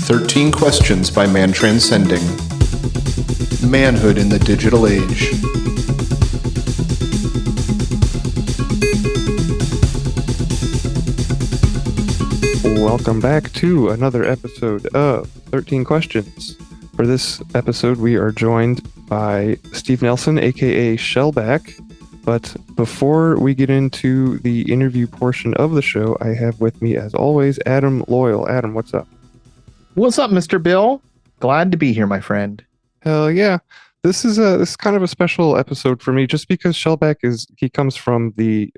13 Questions by Man Transcending. Manhood in the Digital Age. Welcome back to another episode of 13 Questions. For this episode, we are joined by Steve Nelson, aka Shellback. But before we get into the interview portion of the show, I have with me, as always, Adam Loyal. Adam, what's up? What's up, Mr. Bill? Glad to be here, my friend. Hell yeah. This is kind of a special episode for me, just because Shellback he comes from I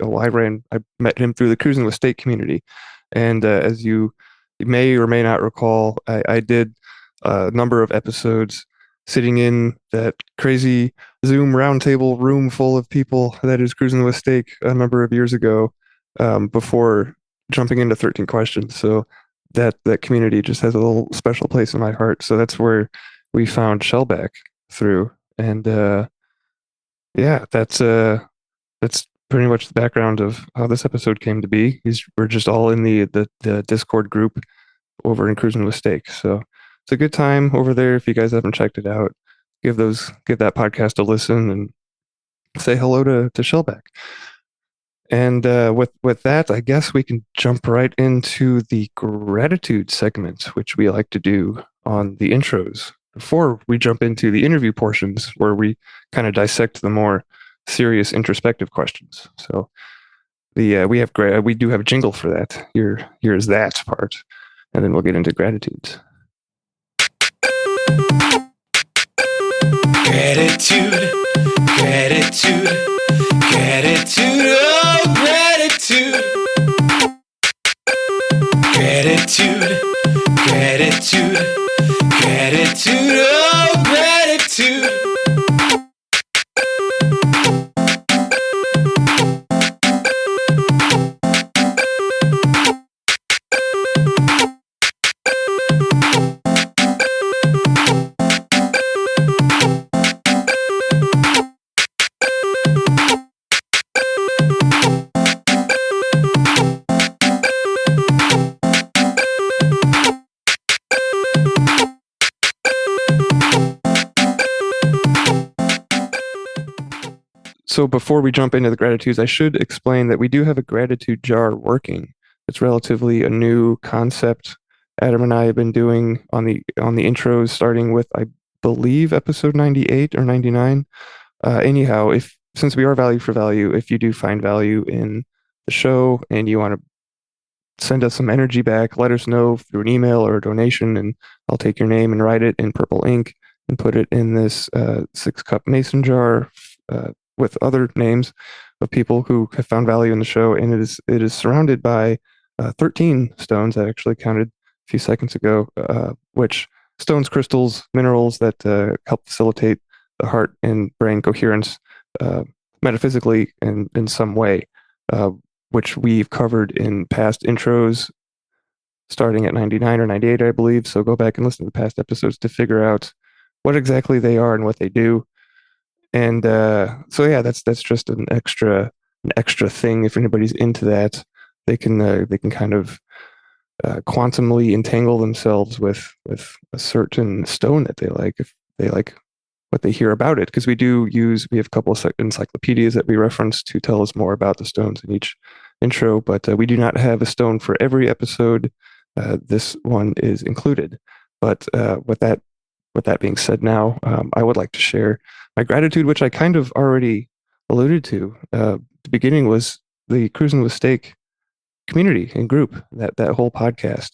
met him through the Cruising with State community. And as you may or may not recall, I did a number of episodes sitting in that crazy Zoom roundtable room full of people that is Cruising with Steak a number of years ago, before jumping into 13 Questions. So that community just has a little special place in my heart. So that's where we found Shellback through. And that's pretty much the background of how this episode came to be. We're just all in the Discord group over in Cruising with Steak. So it's a good time over there. If you guys haven't checked it out, give that podcast a listen and say hello to Shellback. And with that, I guess we can jump right into the gratitude segment, which we like to do on the intros before we jump into the interview portions, where we kind of dissect the more serious introspective questions. So we do have Jingle for that. Here's that part, and then we'll get into gratitudes. Gratitude, gratitude, gratitude, oh gratitude. Gratitude, gratitude, gratitude, oh gratitude. So before we jump into the gratitudes, I should explain that we do have a gratitude jar working. It's relatively a new concept. Adam and I have been doing on the intros, starting with, I believe, episode 98 or 99. Anyhow, since we are value for value, if you do find value in the show and you want to send us some energy back, let us know through an email or a donation, and I'll take your name and write it in purple ink and put it in this 6-cup mason jar with other names of people who have found value in the show. And it is surrounded by 13 stones. I actually counted a few seconds ago, which stones, crystals, minerals that help facilitate the heart and brain coherence metaphysically and in some way, which we've covered in past intros starting at 99 or 98, I believe. So go back and listen to the past episodes to figure out what exactly they are and what they do. And so yeah, that's just an extra thing. If anybody's into that, they can kind of quantumly entangle themselves with a certain stone that they like, if they like what they hear about it. Because we have a couple of encyclopedias that we reference to tell us more about the stones in each intro, but we do not have a stone for every episode. This one is included. But with that being said, now I would like to share my gratitude, which I kind of already alluded to. The beginning was the Cruising with Steak community and group, that whole podcast.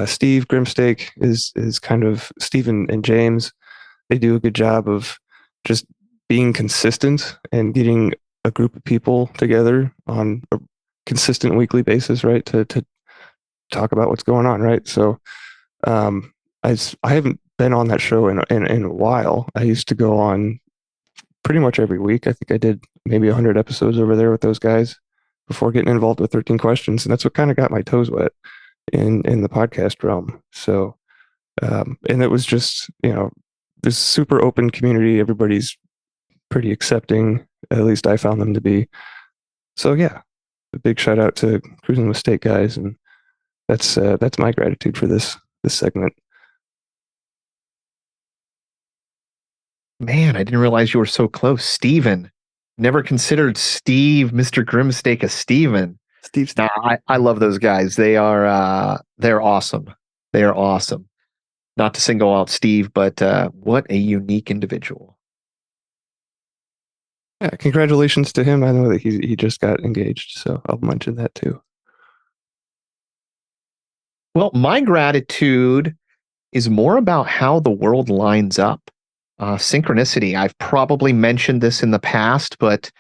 Steve Grimsteak is kind of Steve and James. They do a good job of just being consistent and getting a group of people together on a consistent weekly basis, right? To talk about what's going on, right? So I haven't been on that show in a while. I used to go on pretty much every week. I think I did maybe 100 episodes over there with those guys before getting involved with 13 Questions. And that's what kind of got my toes wet in the podcast realm. So, and it was just, this super open community. Everybody's pretty accepting. At least I found them to be. So yeah, a big shout out to Cruising with State guys. And that's my gratitude for this segment. Man, I didn't realize you were so close. Steven. Never considered Steve, Mr. Grimstake, a Steven. Steve. Nah, I love those guys. They're awesome. They are awesome. Not to single out Steve, but what a unique individual. Yeah, congratulations to him. I know that he just got engaged, so I'll mention that too. Well, my gratitude is more about how the world lines up. Synchronicity. I've probably mentioned this in the past, but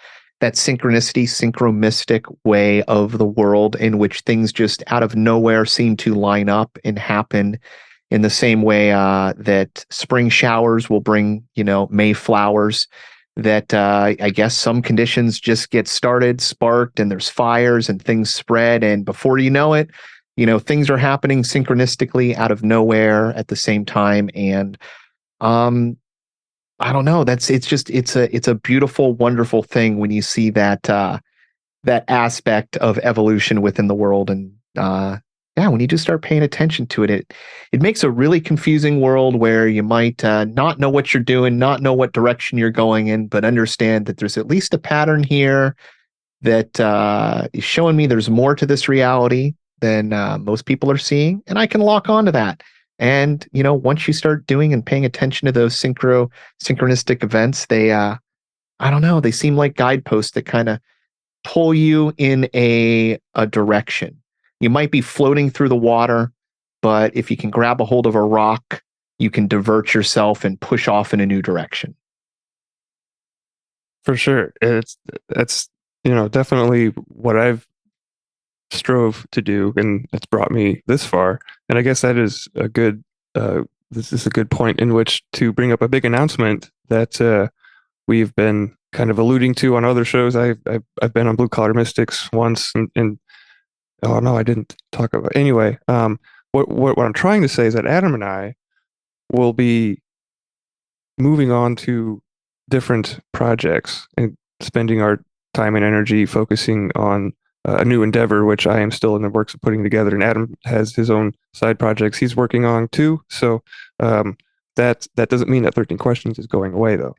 that synchronicity, synchromistic way of the world in which things just out of nowhere seem to line up and happen in the same way that spring showers will bring, May flowers, that I guess some conditions just get started, sparked, and there's fires and things spread. And before you know it, things are happening synchronistically out of nowhere at the same time. And I don't know. It's a beautiful, wonderful thing when you see that aspect of evolution within the world. And yeah, when you just start paying attention to it makes a really confusing world where you might not know what you're doing, not know what direction you're going in, but understand that there's at least a pattern here that is showing me there's more to this reality than most people are seeing, and I can lock onto that. And once you start doing and paying attention to those synchronistic events, they I don't know, they seem like guideposts that kind of pull you in a direction. You might be floating through the water, but if you can grab a hold of a rock, you can divert yourself and push off in a new direction. For sure. That's definitely what I've strove to do, and it's brought me this far. And I guess that is a good this is a good point in which to bring up a big announcement that we've been kind of alluding to on other shows. I've been on Blue Collar Mystics once, and oh no, I didn't talk about anyway. What I'm trying to say is that Adam and I will be moving on to different projects and spending our time and energy focusing on a new endeavor, which I am still in the works of putting together. And Adam has his own side projects he's working on too. So that doesn't mean that 13 Questions is going away, though.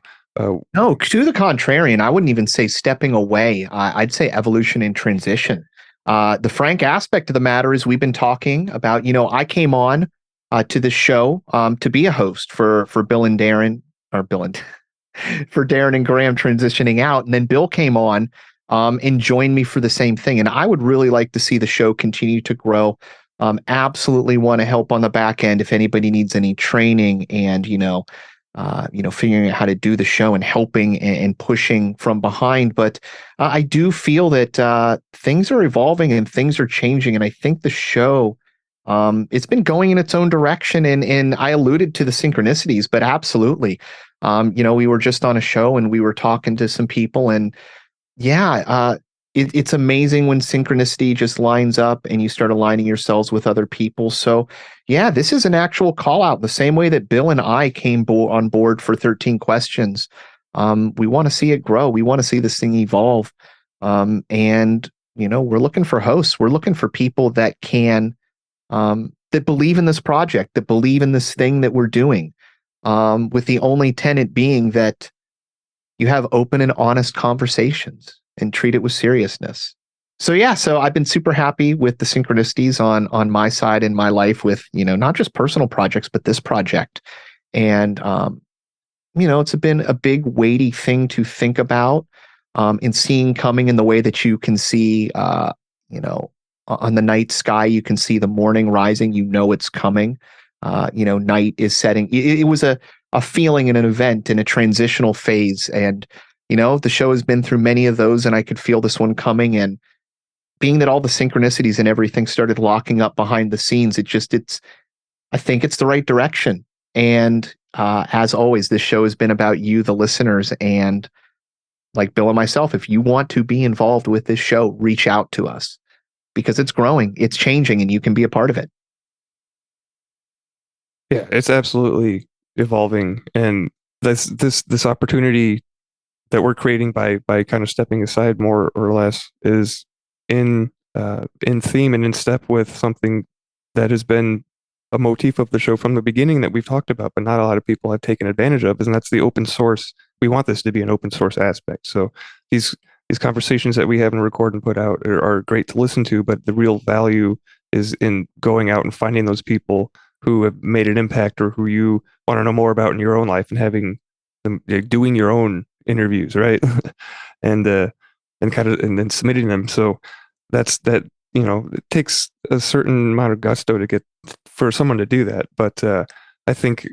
No, to the contrarian, I wouldn't even say stepping away. I'd say evolution and transition. The frank aspect of the matter is we've been talking about, I came on to this show to be a host for Bill and Darren, or Bill and for Darren and Graham transitioning out. And then Bill came on and joined me for the same thing. And I would really like to see the show continue to grow. Absolutely want to help on the back end if anybody needs any training and, figuring out how to do the show and helping and pushing from behind. But I do feel that things are evolving and things are changing. And I think the show, it's been going in its own direction. And I alluded to the synchronicities, but absolutely. We were just on a show and we were talking to some people, and yeah, it's amazing when synchronicity just lines up and you start aligning yourselves with other people. So yeah, this is an actual call out the same way that Bill and I came on board for 13 Questions. We want to see it grow. We want to see this thing evolve. And we're looking for hosts. We're looking for people that can, that believe in this project, that believe in this thing that we're doing. With the only tenet being that you have open and honest conversations and treat it with seriousness. So yeah, so I've been super happy with the synchronicities on my side in my life with, not just personal projects, but this project. And, it's been a big weighty thing to think about, and seeing coming in the way that you can see, on the night sky, you can see the morning rising, it's coming. Night is setting. It was a feeling and an event in a transitional phase. And, the show has been through many of those, and I could feel this one coming. And being that all the synchronicities and everything started locking up behind the scenes, I think it's the right direction. And as always, this show has been about you, the listeners. And like Bill and myself, if you want to be involved with this show, reach out to us because it's growing, it's changing, and you can be a part of it. Yeah, it's absolutely evolving, and this opportunity that we're creating by kind of stepping aside more or less is in theme and in step with something that has been a motif of the show from the beginning that we've talked about, but not a lot of people have taken advantage of, and that's the open source. We want this to be an open source aspect. So these conversations that we have and record and put out are great to listen to, but the real value is in going out and finding those people who have made an impact or who you want to know more about in your own life and having them doing your own interviews, right? and kind of and then submitting them. So that's that. It takes a certain amount of gusto to get for someone to do that. But I think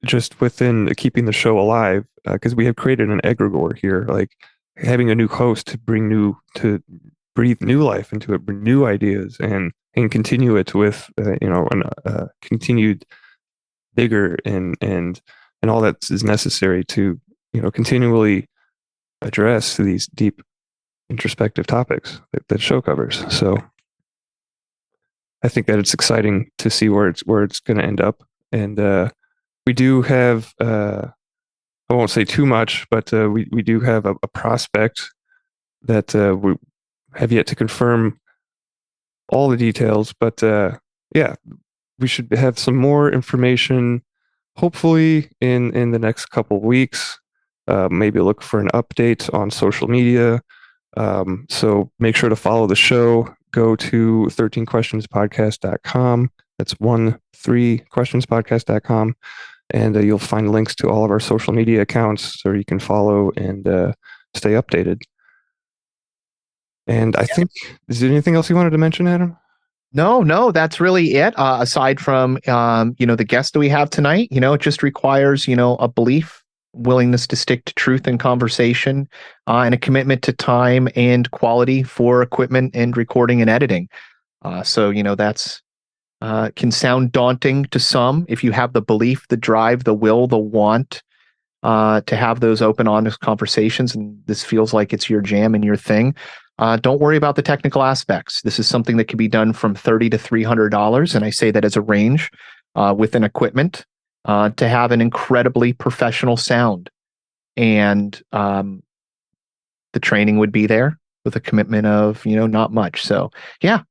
just within keeping the show alive, because we have created an egregore here, like having a new host to to breathe new life into it, bring new ideas, and continue it with continued vigor and all that is necessary to continually address these deep introspective topics that the show covers. So I think that it's exciting to see where it's going to end up. And we do have I won't say too much, but we do have a prospect that we have yet to confirm all the details. But yeah, we should have some more information hopefully in the next couple of weeks. Maybe look for an update on social media. So make sure to follow the show. Go to 13questionspodcast.com. That's 13questionspodcast.com. And you'll find links to all of our social media accounts so you can follow and stay updated. And I think, is there anything else you wanted to mention, Adam? No, that's really it. Aside from, the guest that we have tonight, it just requires, a belief, willingness to stick to truth and conversation, and a commitment to time and quality for equipment and recording and editing. So that's can sound daunting to some. If you have the belief, the drive, the will, the want to have those open, honest conversations, and this feels like it's your jam and your thing, don't worry about the technical aspects. This is something that can be done from $30 to $300, and I say that as a range with an equipment to have an incredibly professional sound. And the training would be there with a commitment of, not much. So, yeah,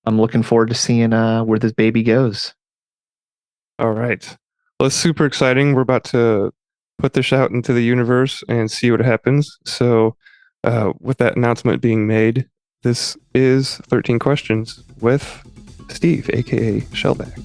I'm looking forward to seeing where this baby goes. All right. Well, it's super exciting. We're about to put this out into the universe and see what happens. So, with that announcement being made, this is 13 Questions with Steve, aka Shellback.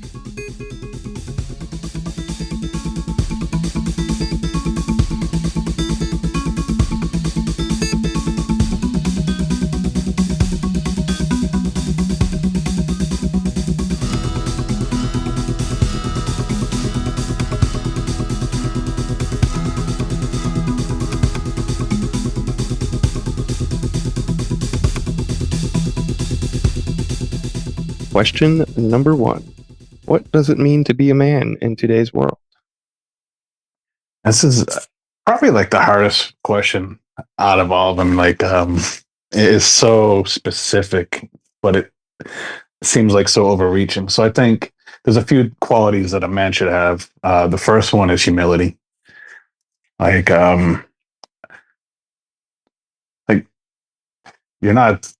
Question number 1. What does it mean to be a man in today's world? This is probably like the hardest question out of all of them. Like, it is so specific, but it seems like so overreaching. So I think there's a few qualities that a man should have. The first one is humility. Like you're not.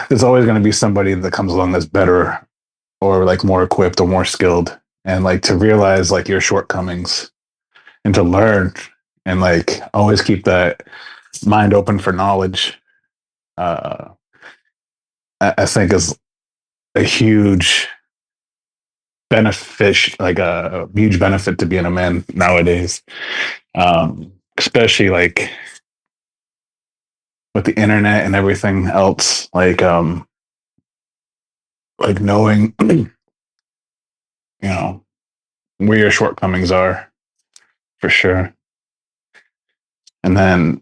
There's always going to be somebody that comes along that's better or like more equipped or more skilled, and like to realize like your shortcomings and to learn and like always keep that mind open for knowledge. I think is a huge like a huge benefit to being a man nowadays, especially like with the internet and everything else, like knowing where your shortcomings are for sure. And then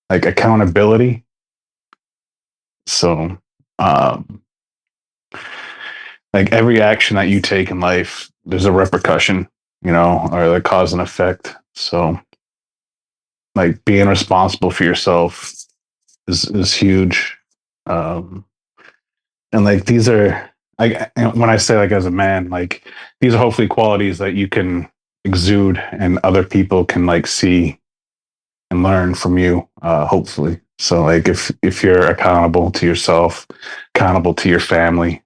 like accountability. So like every action that you take in life, there's a repercussion, or the cause and effect. So like being responsible for yourself is huge. And like these are, when I say like as a man, like these are hopefully qualities that you can exude and other people can like see and learn from you, hopefully. So like if you're accountable to yourself, accountable to your family,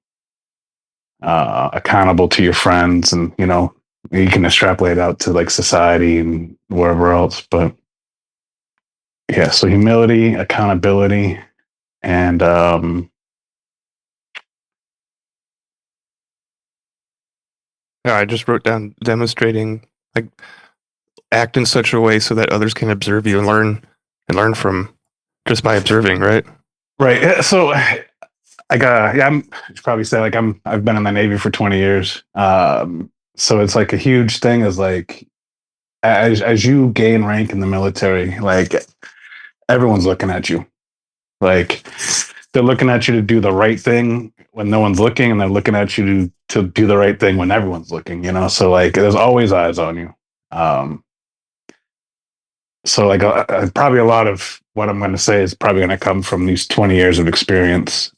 accountable to your friends, and you can extrapolate out to like society and wherever else. But yeah, so humility, accountability, and Yeah, I just wrote down demonstrating, like, act in such a way so that others can observe you and learn from just by observing, right? right. So yeah, I should probably say like I've been in the Navy for 20 years. So it's like a huge thing is like as you gain rank in the military, like everyone's looking at you. Like they're looking at you to do the right thing when no one's looking, and they're looking at you to do the right thing when everyone's looking, So like there's always eyes on you. So like probably a lot of what I'm going to say is probably going to come from these 20 years of experience,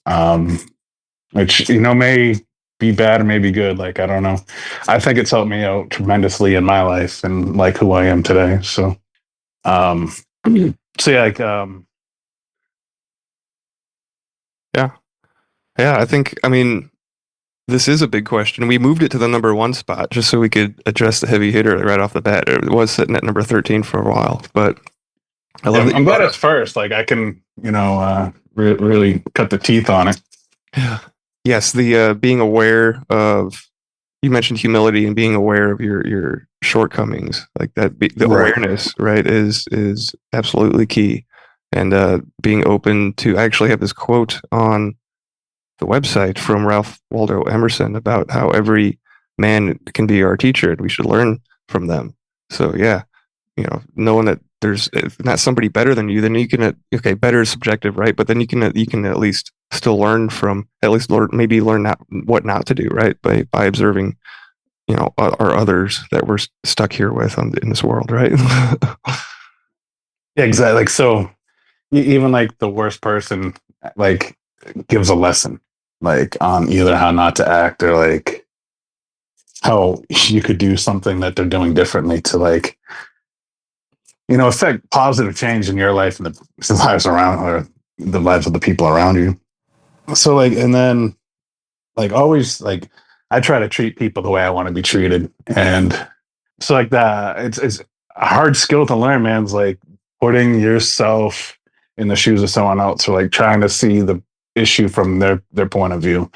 which may be bad or maybe good. Like I don't know. I think it's helped me out tremendously in my life and like who I am today. So, um, so yeah, like Yeah. Yeah, I mean, this is a big question. We moved it to the number 1 spot just so we could address the heavy hitter right off the bat. It was sitting at number 13 for a while, but I love that I'm you glad brought it's first. Like I can, really cut the teeth on it. Yeah. Yes, the being aware of, you mentioned humility and being aware of your shortcomings, like that. The Right. awareness, right, is absolutely key, and being open to. I actually have this quote on the website from Ralph Waldo Emerson about how every man can be our teacher and we should learn from them. So yeah, knowing that there's not somebody better than you, then you can, okay, better is subjective, right? But then you can at least still learn from, maybe learn what not to do, right? By observing, our others that we're stuck here with in this world, right? Yeah, exactly. Like so, even like the worst person, like gives a lesson, like on either how not to act or like how you could do something that they're doing differently to like affect positive change in your life and the lives around or the lives of the people around you. So like, and then like always like I try to treat people the way I want to be treated, and so like that it's a hard skill to learn, man. It's like putting yourself in the shoes of someone else, or like trying to see the issue from their point of view.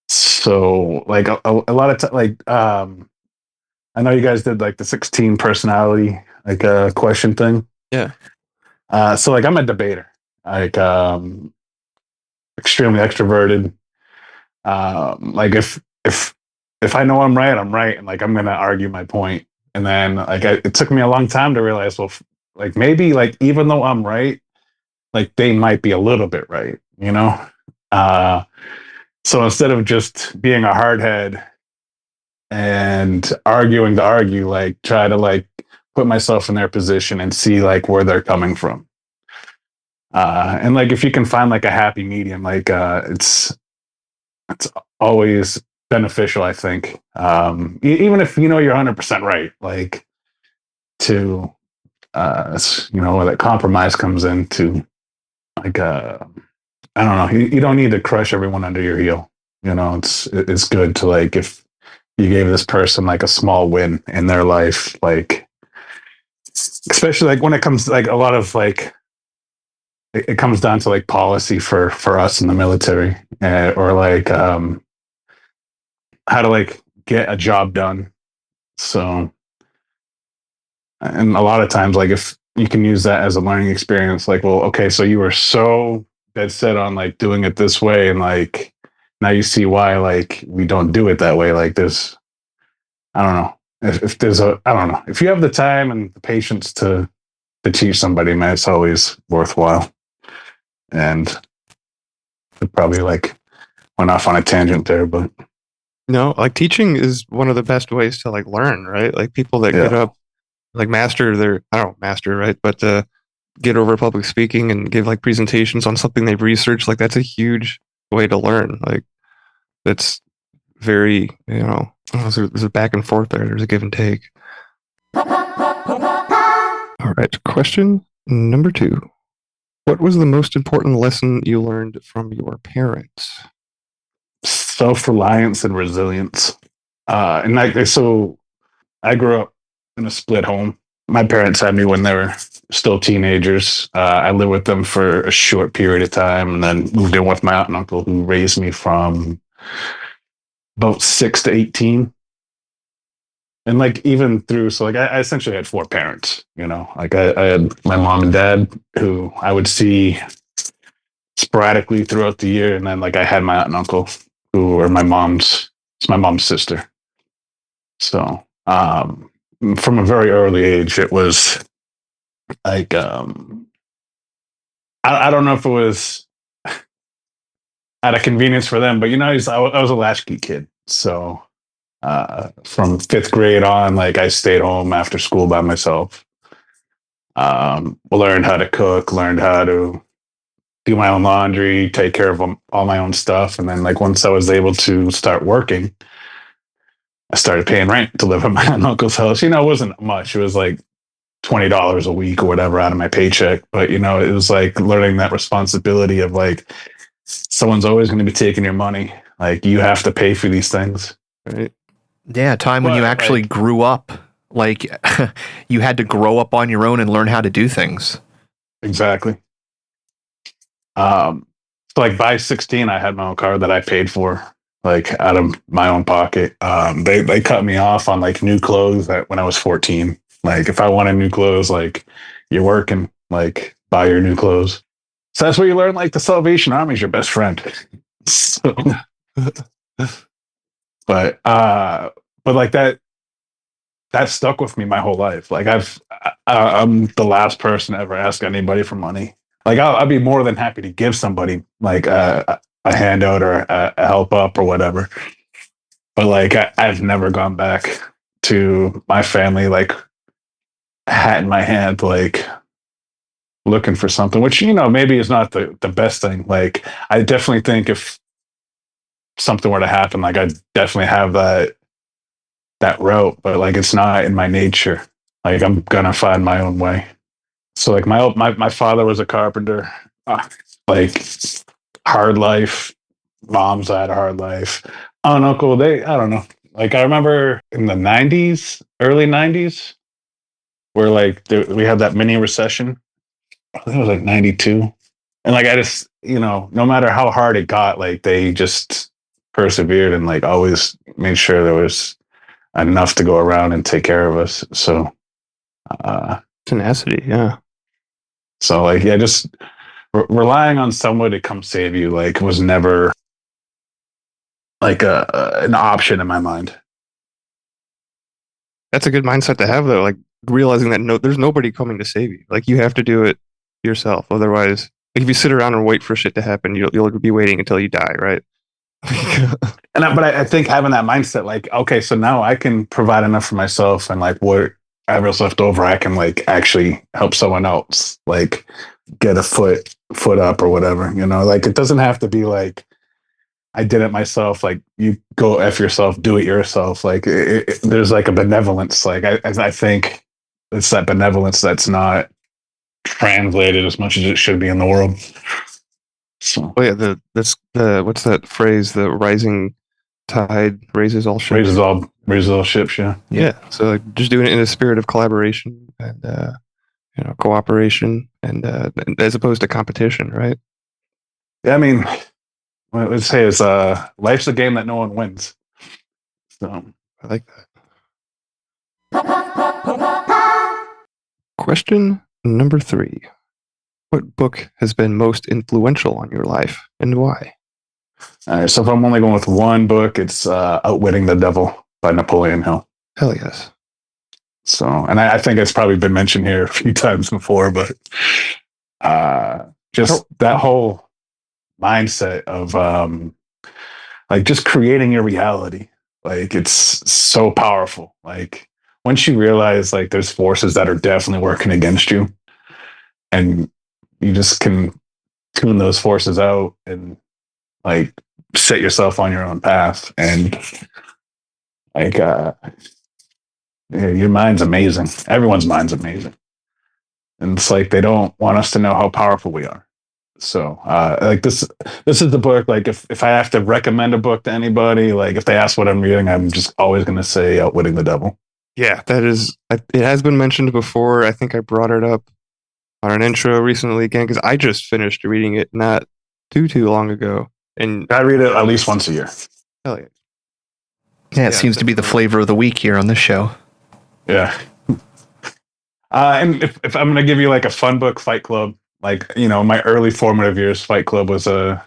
So like a lot of like I know you guys did like the 16 personality like question thing. Yeah. So like I'm a debater, like extremely extroverted. Like if I know I'm right, I'm right, and like I'm gonna argue my point. And then like it took me a long time to realize, well, like maybe like even though I'm right, like they might be a little bit right, Uh, so instead of just being a hardhead and arguing to argue, like try to like put myself in their position and see like where they're coming from. And like if you can find like a happy medium, like it's always beneficial, I think. Even if you're 100% right, like to where that compromise comes in to like I don't know, you don't need to crush everyone under your heel. It's good to like if you gave this person like a small win in their life, like especially like when it comes to like a lot of like it comes down to like policy for us in the military, or like how to like get a job done. So, and a lot of times, like if you can use that as a learning experience, like, well, okay, so you were so dead set on like doing it this way, and like now you see why like we don't do it that way. Like there's, I don't know, if there's I don't know, if you have the time and the patience to teach somebody, man, it's always worthwhile. And it probably like went off on a tangent there, but No, like teaching is one of the best ways to like learn, right? Like people that get up, like master their, I don't know, master, right? But get over public speaking and give like presentations on something they've researched, like that's a huge way to learn. Like that's very, there's a back and forth there. There's a give and take. All right, question number 2. What was the most important lesson you learned from your parents? Self-reliance and resilience. And like, so I grew up in a split home. My parents had me when they were still teenagers. I lived with them for a short period of time and then moved in with my aunt and uncle who raised me from about 6 to 18. And like even through, so like I essentially had four parents, you know, like I had my mom and dad who I would see sporadically throughout the year. And then like I had my aunt and uncle who were it's my mom's sister. So from a very early age, it was like, I don't know if it was out of convenience for them, but you know, I was a latchkey kid. So from fifth grade on, like I stayed home after school by myself. Learned how to cook, learned how to do my own laundry, take care of all my own stuff. And then like once I was able to start working, I started paying rent to live at my uncle's house. You know, it wasn't much. It was like $20 a week or whatever out of my paycheck. But you know, it was like learning that responsibility of like someone's always going to be taking your money. Like you have to pay for these things. Right. Yeah, a time when you But, actually like- grew up. Like you had to grow up on your own and learn how to do things. Exactly. So like by 16, I had my own car that I paid for, like out of my own pocket. They cut me off on like new clothes when I was 14. Like if I wanted new clothes, like you're working, like buy your new clothes. So that's where you learn like the Salvation Army is your best friend. So, but like that stuck with me my whole life. Like I'm the last person to ever ask anybody for money. Like I'll be more than happy to give somebody like a handout or a help up or whatever. But like I've never gone back to my family like hat in my hand, like looking for something, which you know maybe is not the best thing. Like I definitely think if something were to happen, like I definitely have that route, but like it's not in my nature. Like I'm gonna find my own way. So like my father was a carpenter, like hard life. Mom's had a hard life. Uncle, I don't know. Like I remember in the '90s, early '90s, where like we had that mini recession. I think it was like '92, and like I just no matter how hard it got, like they just persevered and like always made sure there was enough to go around and take care of us. So, Tenacity, yeah. so like, yeah, just relying on someone to come save you, like was never like an option in my mind. That's a good mindset to have, though. Like realizing that there's nobody coming to save you. Like you have to do it yourself. Otherwise, like if you sit around and wait for shit to happen, you'll be waiting until you die, right? But I think having that mindset, like, okay, so now I can provide enough for myself, and like whatever's left over, I can like actually help someone else, like get a foot up or whatever. Like it doesn't have to be like I did it myself. Like you go F yourself, do it yourself. Like there's like a benevolence. Like I think it's that benevolence that's not translated as much as it should be in the world. So Oh yeah, that's the what's that phrase? The rising tide raises all ships. raises all ships. Yeah. Yeah. So like just doing it in a spirit of collaboration and cooperation and as opposed to competition, right? Yeah. I mean, what I would say is life's a game that no one wins. So I like that. Question number 3. What book has been most influential on your life and why? all right. So if I'm only going with one book, it's Outwitting the Devil by Napoleon Hill. Hell yes. So, and I think it's probably been mentioned here a few times before, but just that whole mindset of like just creating your reality. Like it's so powerful. Like once you realize like there's forces that are definitely working against you, and you just can tune those forces out and like set yourself on your own path, and like yeah, your mind's amazing. Everyone's mind's amazing. and it's like they don't want us to know how powerful we are. So like this is the book. Like if I have to recommend a book to anybody, like if they ask what I'm reading, I'm just always going to say Outwitting the Devil. Yeah, that is. It has been mentioned before. I think I brought it up on an intro recently again because I just finished reading it not too long ago. And I read it at least once a year. hell yeah. Yeah, it seems to be the flavor of the week here on this show. Yeah. And if I'm going to give you like a fun book, Fight Club, like, my early formative years, Fight Club was I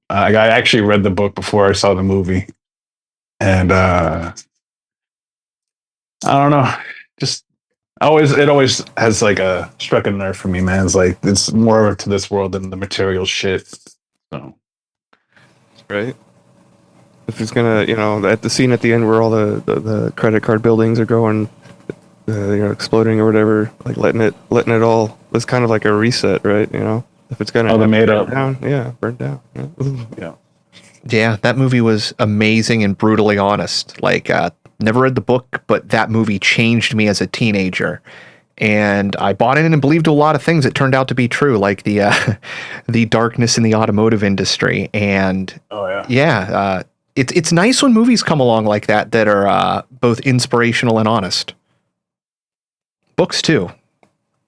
actually read the book before I saw the movie. And I don't know, just it always has like struck a nerve for me, man. It's like, it's more to this world than the material shit. So. Right. If it's gonna, at the scene at the end where all the credit card buildings are going, exploding or whatever, like letting it all. It's kind of like a reset, right? If it's gonna burn down. Yeah. Yeah, that movie was amazing and brutally honest. Like, never read the book, but that movie changed me as a teenager. And I bought in and believed a lot of things that turned out to be true, like the the darkness in the automotive industry. And it's nice when movies come along like that are both inspirational and honest. Books too.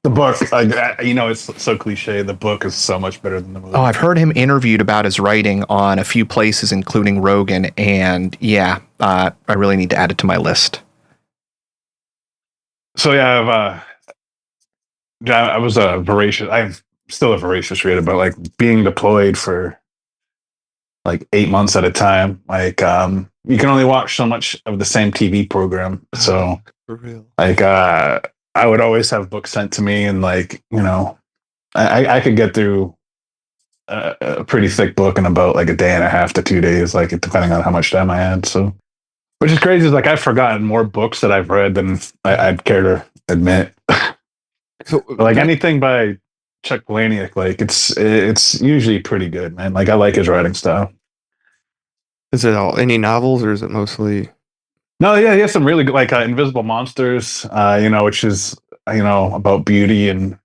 The book, it's so cliche. The book is so much better than the movie. Oh, I've heard him interviewed about his writing on a few places, including Rogan. And I really need to add it to my list. So yeah, I was I'm still a voracious reader, but like being deployed for like 8 months at a time, like you can only watch so much of the same TV program. So For real. like I would always have books sent to me, and like I could get through a pretty thick book in about like a day and a half to 2 days, like depending on how much time I had. So, which is crazy, is like I've forgotten more books that I've read than I'd care to admit. So, like anything by Chuck Palahniuk, like it's usually pretty good, man. Like I like his writing style. is it all any novels or is it mostly? No, yeah, he has some really good, like Invisible Monsters, which is about beauty and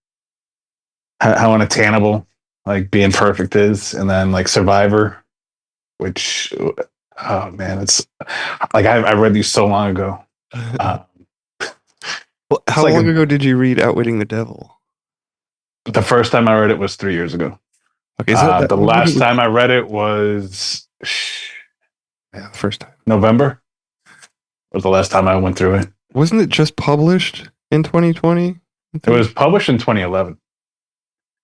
how unattainable like being perfect is, and then like Survivor, which oh man, it's like I read these so long ago. How like long ago did you read Outwitting the Devil? The first time I read it was 3 years ago. Okay, the last time I read it was the first time. November was the last time I went through it. Wasn't it just published in 2020? It was published in 2011.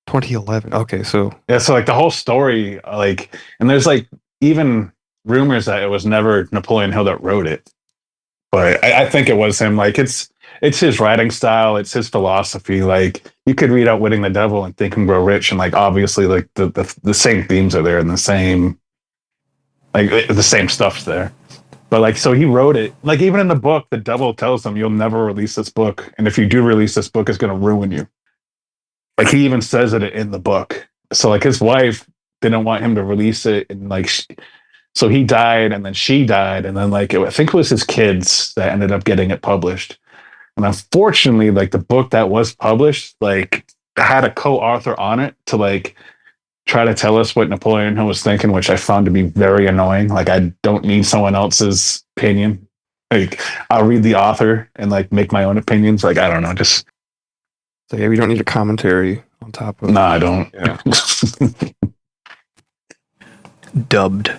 2011. Okay, so yeah, so like the whole story, like, and there's like even rumors that it was never Napoleon Hill that wrote it, but I think it was him. Like it's his writing style, it's his philosophy. Like you could read Outwitting the Devil and Think and Grow Rich, and like obviously like the same themes are there and the same stuff's there. But like, so he wrote it. Like even in the book, the devil tells him, "You'll never release this book, and if you do release this book, it's going to ruin you." Like he even says it in the book. So like his wife didn't want him to release it, and like so he died, and then she died, and then like I think it was his kids that ended up getting it published. And unfortunately, like the book that was published, like had a co-author on it to like try to tell us what Napoleon Hill was thinking, which I found to be very annoying. Like I don't need someone else's opinion. Like I'll read the author and like make my own opinions. Like I don't know, just so yeah, we don't need a commentary on top of. No, I don't. Yeah. Dubbed.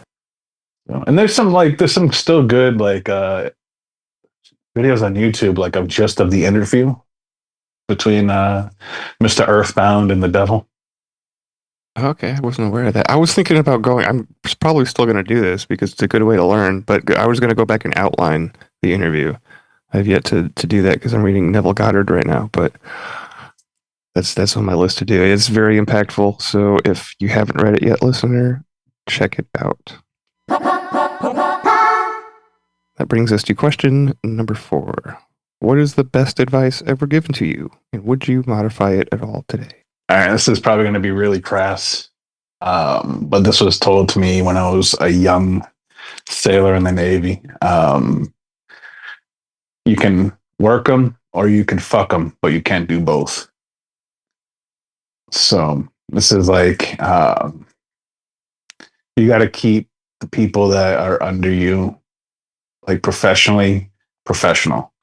And there's some still good like videos on YouTube like of the interview between Mr. Earthbound and the devil. Okay, I wasn't aware of that. I was thinking about going. I'm probably still going to do this because it's a good way to learn. But I was going to go back and outline the interview. I've yet to do that because I'm reading Neville Goddard right now. But that's on my list to do. It's very impactful. So if you haven't read it yet, listener, check it out. That brings us to question number 4. What is the best advice ever given to you, and would you modify it at all today? All right, this is probably going to be really crass, but this was told to me when I was a young sailor in the Navy. You can work them or you can fuck them, but you can't do both. So this is like you got to keep the people that are under you like professional.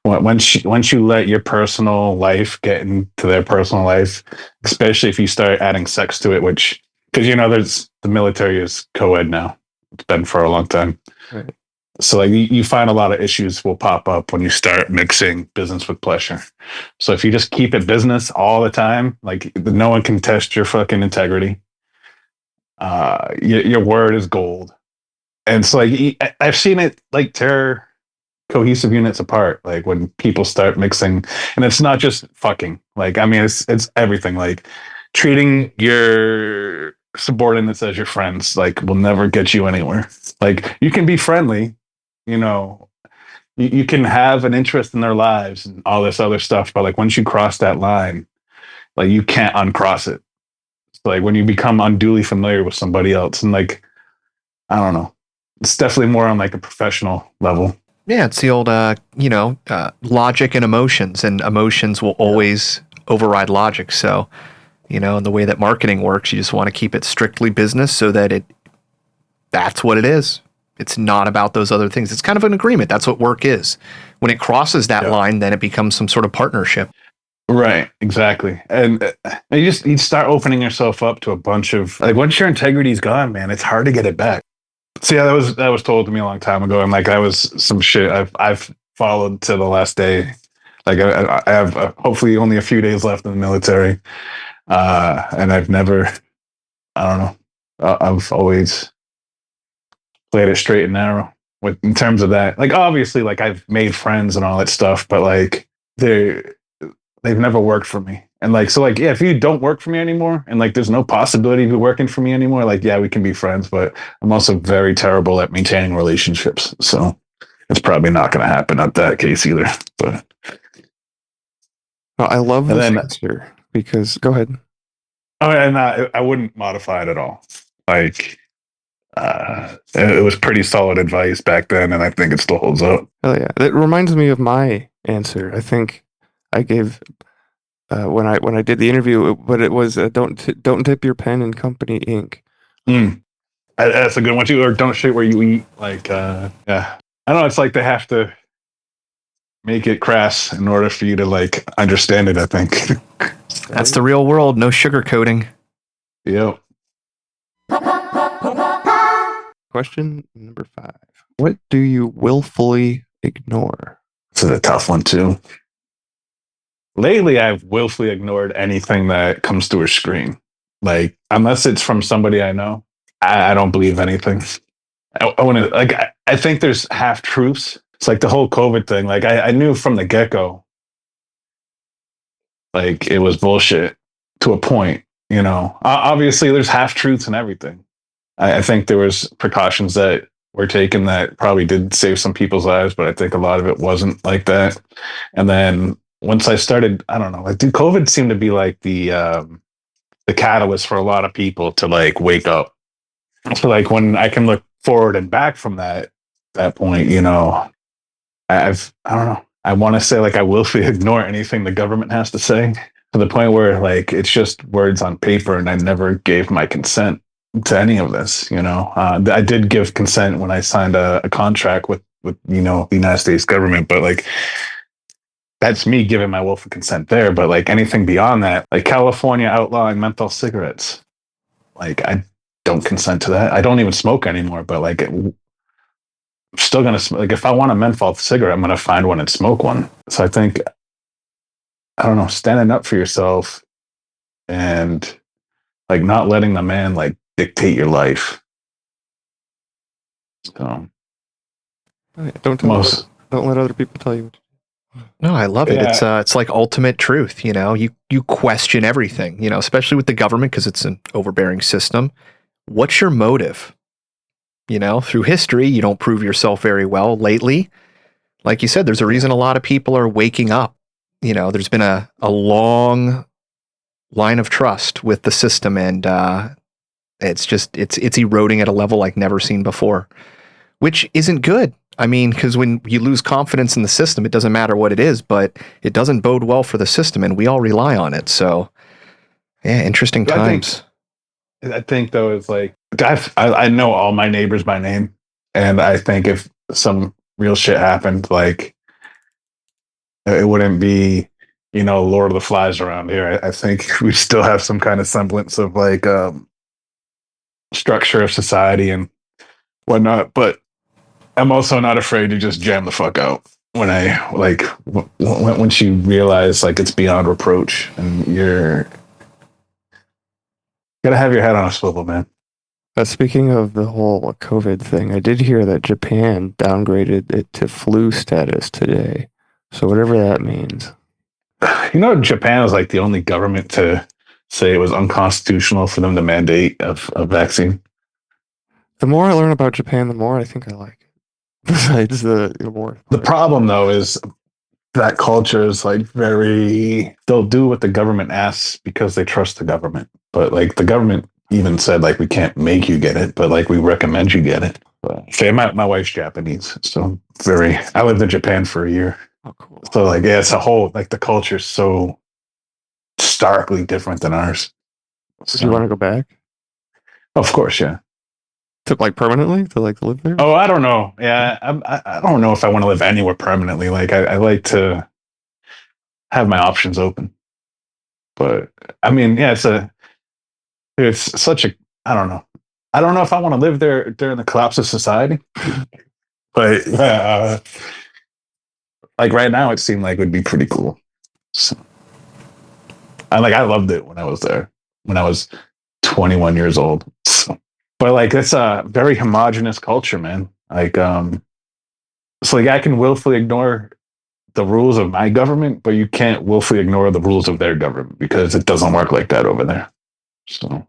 Once you let your personal life get into their personal life, especially if you start adding sex to it, which because there's the military is co-ed now. It's been for a long time. Right. So like you find a lot of issues will pop up when you start mixing business with pleasure. So if you just keep it business all the time, like no one can test your fucking integrity. Your word is gold. And so like I've seen it like tear cohesive units apart. Like when people start mixing, and it's not just fucking. Like I mean, it's everything. Like treating your subordinates as your friends, like will never get you anywhere. Like you can be friendly, you can have an interest in their lives and all this other stuff, but like once you cross that line, like you can't uncross it. So, like when you become unduly familiar with somebody else, and like I don't know, it's definitely more on like a professional level. Yeah, it's the old, logic and emotions will always override logic. So, in the way that marketing works, you just want to keep it strictly business so that that's what it is. It's not about those other things. It's kind of an agreement. That's what work is. When it crosses that line, then it becomes some sort of partnership. Right, exactly. And you start opening yourself up to a bunch of like once your integrity's gone, man, it's hard to get it back. So yeah, that was told to me a long time ago, and like that was some shit I've followed to the last day. Like I have hopefully only a few days left in the military, and I've never, I don't know, I've always played it straight and narrow in terms of that. Like obviously, like I've made friends and all that stuff, but like they've never worked for me. And like, so like, yeah, if you don't work for me anymore and like, there's no possibility of you working for me anymore, like, yeah, we can be friends, but I'm also very terrible at maintaining relationships. So it's probably not going to happen at that case either. But well, I love this answer because go ahead. Oh, and I wouldn't modify it at all. Like, it was pretty solid advice back then. And I think it still holds up. Oh yeah. It reminds me of my answer. I think I gave, when I did the interview, but it was don't dip your pen in company ink. That's a good one too. Or don't shit where you eat. Like, yeah, I don't know. It's like they have to make it crass in order for you to like understand it. I think that's the real world. No sugarcoating. Yep. Question number 5: what do you willfully ignore? This is a tough one too. Lately, I've willfully ignored anything that comes through a screen. Like, unless it's from somebody I know, I don't believe anything. I want to, like, I think there's half truths. It's like the whole COVID thing. Like, I knew from the get-go, like, it was bullshit to a point, Obviously, there's half truths and everything. I think there was precautions that were taken that probably did save some people's lives, but I think a lot of it wasn't like that. And then once I started, I don't know, like, dude, COVID seemed to be like the catalyst for a lot of people to like wake up. So like when I can look forward and back from that point, I don't know. I want to say like I willfully ignore anything the government has to say to the point where like it's just words on paper, and I never gave my consent to any of this. I did give consent when I signed a contract with the United States government, but like that's me giving my willful consent there. But like anything beyond that, like California outlawing menthol cigarettes, like I don't consent to that. I don't even smoke anymore, but like I'm still gonna like if I want a menthol cigarette, I'm gonna find one and smoke one. So I think, I don't know, standing up for yourself and like not letting the man like dictate your life. So don't let other people tell you what to do. No, I love it. Yeah. It's like ultimate truth. You question everything. Especially with the government because it's an overbearing system. What's your motive? Through history, you don't prove yourself very well. Lately, like you said, there's a reason a lot of people are waking up. There's been a long line of trust with the system, and it's eroding at a level like never seen before, which isn't good. I mean, because when you lose confidence in the system, it doesn't matter what it is, but it doesn't bode well for the system, and we all rely on it. So Yeah, interesting times. I think though, it's like I know all my neighbors by name, and I think if some real shit happened, like it wouldn't be, Lord of the Flies around here. I think we still have some kind of semblance of like structure of society and whatnot. But I'm also not afraid to just jam the fuck out when I like once you realize like it's beyond reproach and you're gotta have your head on a swivel, man. Speaking of the whole COVID thing, I did hear that Japan downgraded it to flu status today. So whatever that means. Japan is like the only government to say it was unconstitutional for them to mandate a vaccine. The more I learn about Japan, the more I think I like it. Besides the war. The problem though is that culture is like they'll do what the government asks because they trust the government. But like the government even said like we can't make you get it, but like we recommend you get it. Say my wife's Japanese, so I lived in Japan for a year. Oh, cool. So like yeah, it's a whole like the culture is so starkly different than ours. So you want to go back? Of course, yeah. To like permanently to like live there? Oh, I don't know. Yeah, I don't know if I want to live anywhere permanently. Like I like to have my options open. But I mean, yeah, it's such a I don't know. I don't know if I want to live there during the collapse of society. But like right now, it seemed like it would be pretty cool. So, I loved it when I was there, when I was 21 years old. So, but like it's a very homogenous culture, man. Like so like I can willfully ignore the rules of my government, but you can't willfully ignore the rules of their government because it doesn't work like that over there. So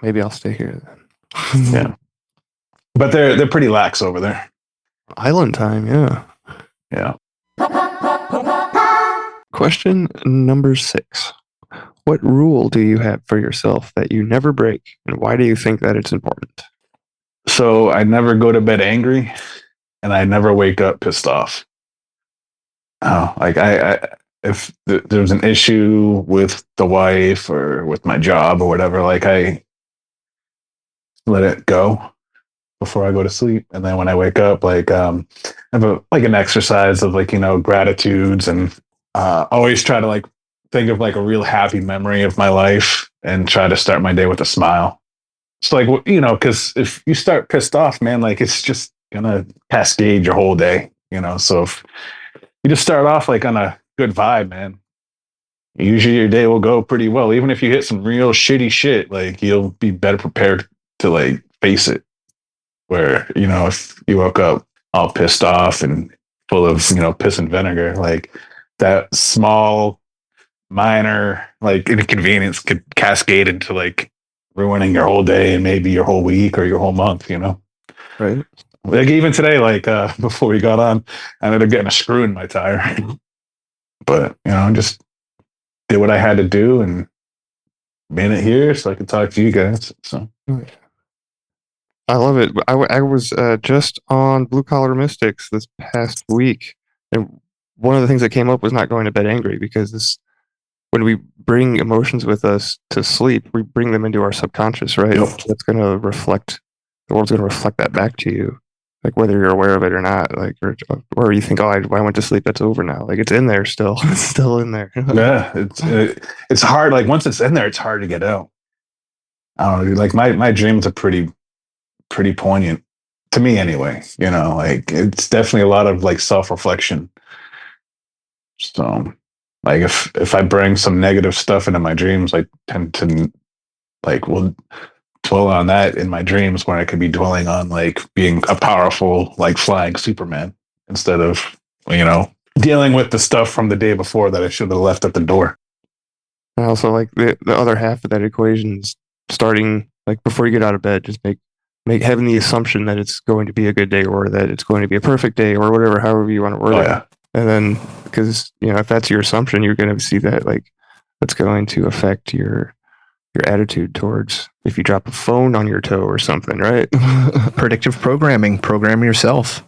maybe I'll stay here then. yeah, but they're pretty lax over there. Island time, yeah. Yeah. Question number 6. What rule do you have for yourself that you never break, and why do you think that it's important? So I never go to bed angry, and I never wake up pissed off. Oh, like if there's an issue with the wife or with my job or whatever, like I let it go before I go to sleep, and then when I wake up, like I have an exercise of like gratitudes, and always try to like think of like a real happy memory of my life and try to start my day with a smile. So like because if you start pissed off, man, like it's just gonna cascade your whole day. So if you just start off like on a good vibe, man, usually your day will go pretty well. Even if you hit some real shitty shit, like you'll be better prepared to like face it. Where if you woke up all pissed off and full of piss and vinegar, like that small minor like inconvenience could cascade into like ruining your whole day and maybe your whole week or your whole month. Right. Like even today, like before we got on, I ended up getting a screw in my tire. But just did what I had to do and made it here so I could talk to you guys. So I love it. I was just on Blue Collar Mystics this past week, and one of the things that came up was not going to bed angry, because when we bring emotions with us to sleep, we bring them into our subconscious, right? Yep. That's going to reflect, the world's going to reflect that back to you, like whether you're aware of it or not, like, or you think, oh, I went to sleep, that's over now. Like it's in there still, it's still in there. Yeah, it's hard. Like once it's in there, it's hard to get out. I don't know. Like my dreams are pretty poignant to me anyway. Like it's definitely a lot of like self-reflection. So like if I bring some negative stuff into my dreams, I tend to like will dwell on that in my dreams when I could be dwelling on like being a powerful like flying Superman instead of dealing with the stuff from the day before that I should have left at the door. And also like the other half of that equation is starting like before you get out of bed, just having the assumption that it's going to be a good day or that it's going to be a perfect day or whatever, however you want to word it. Yeah. And then, because if that's your assumption, you're going to see that like that's going to affect your attitude towards if you drop a phone on your toe or something, right? Predictive programming. Program yourself.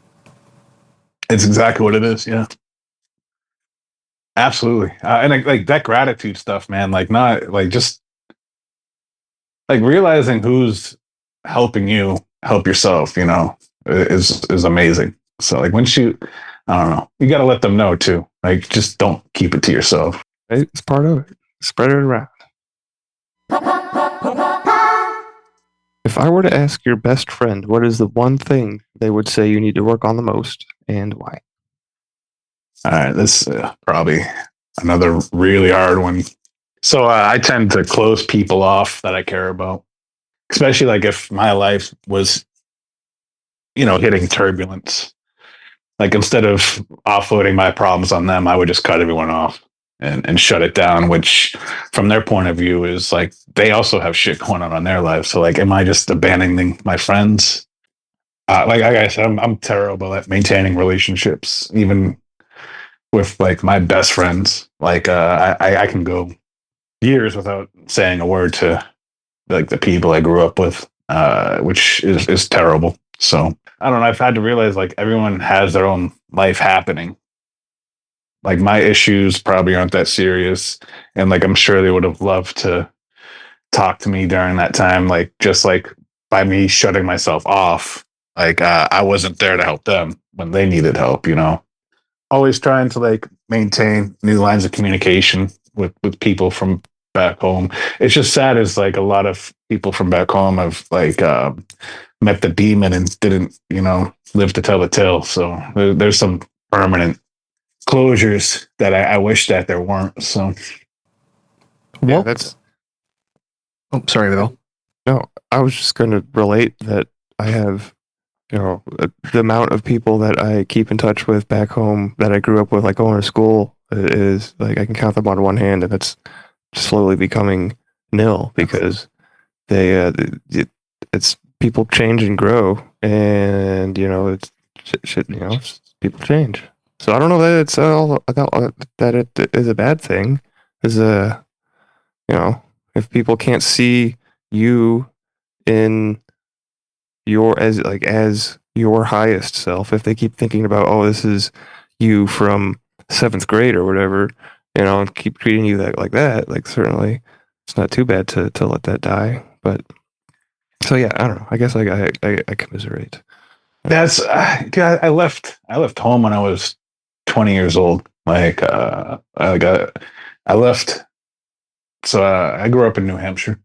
It's exactly what it is. Yeah. Absolutely. And like that gratitude stuff, man, like not like just like realizing who's helping you help yourself, is amazing. So like once you, I don't know, you got to let them know too. Like just don't keep it to yourself. Right? It's part of it. Spread it around. If I were to ask your best friend, what is the one thing they would say you need to work on the most and why? All right, this probably another really hard one. So I tend to close people off that I care about, especially like if my life was, hitting turbulence. Like instead of offloading my problems on them, I would just cut everyone off and shut it down, which from their point of view is like they also have shit going on their lives. So like, am I just abandoning my friends? Like I said, I'm terrible at maintaining relationships, even with like my best friends. Like I can go years without saying a word to like the people I grew up with, which is terrible. So I don't know. I've had to realize like everyone has their own life happening. Like my issues probably aren't that serious, and like I'm sure they would have loved to talk to me during that time. Like just like by me shutting myself off, like I wasn't there to help them when they needed help. Always trying to like maintain new lines of communication with people from back home. It's just sad as like a lot of people from back home have like met the demon and didn't live to tell the tale. So there's some permanent closures that I wish that there weren't. So Yeah, What? that's Oh, sorry, Bill. no. I was just going to relate that I have, the amount of people that I keep in touch with back home that I grew up with, like going to school, is like I can count them on one hand, and it's slowly becoming nil because they, it's people change and grow, and it's shit, people change. So I don't know that it's all that it is a bad thing. Is if people can't see you in as your highest self, if they keep thinking about, oh, this is you from seventh grade or whatever, and keep treating you like that, like certainly it's not too bad to let that die. But so yeah, I don't know. I guess I commiserate. that's dude, I left home when I was 20 years old. Like I left. So I grew up in New Hampshire,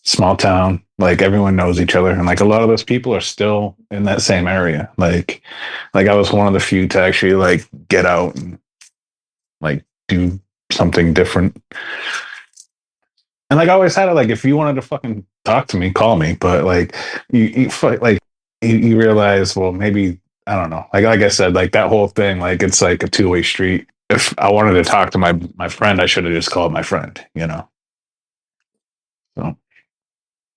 small town. Like everyone knows each other, and like a lot of those people are still in that same area. Like I was one of the few to actually like get out and like do something different. And like I always had it, like if you wanted to fucking talk to me, call me. But like you realize, well, maybe I don't know. Like I said, like that whole thing, like it's like a two-way street. If I wanted to talk to my friend, I should have just called my friend. So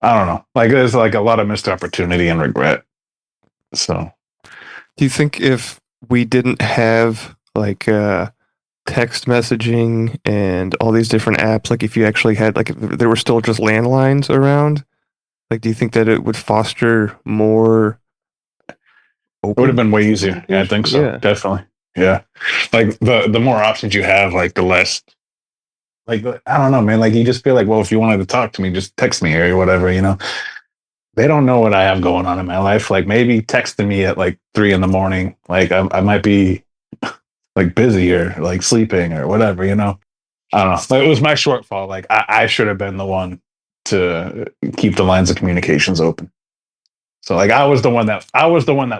I don't know. Like there's like a lot of missed opportunity and regret. So Do you think if we didn't have like text messaging and all these different apps, like if you actually had like if there were still just landlines around, like do you think that it would foster more it would have open been way easier. Yeah, I think so. Yeah. Definitely. Yeah. Like the more options you have, like the less like I don't know, man. Like you just feel like, well, if you wanted to talk to me, just text me or whatever. They don't know what I have going on in my life. Like maybe texting me at like 3 a.m. Like I might be like busy or like sleeping or whatever. I don't know. Like, it was my shortfall. Like I should have been the one to keep the lines of communications open. So like I was the one that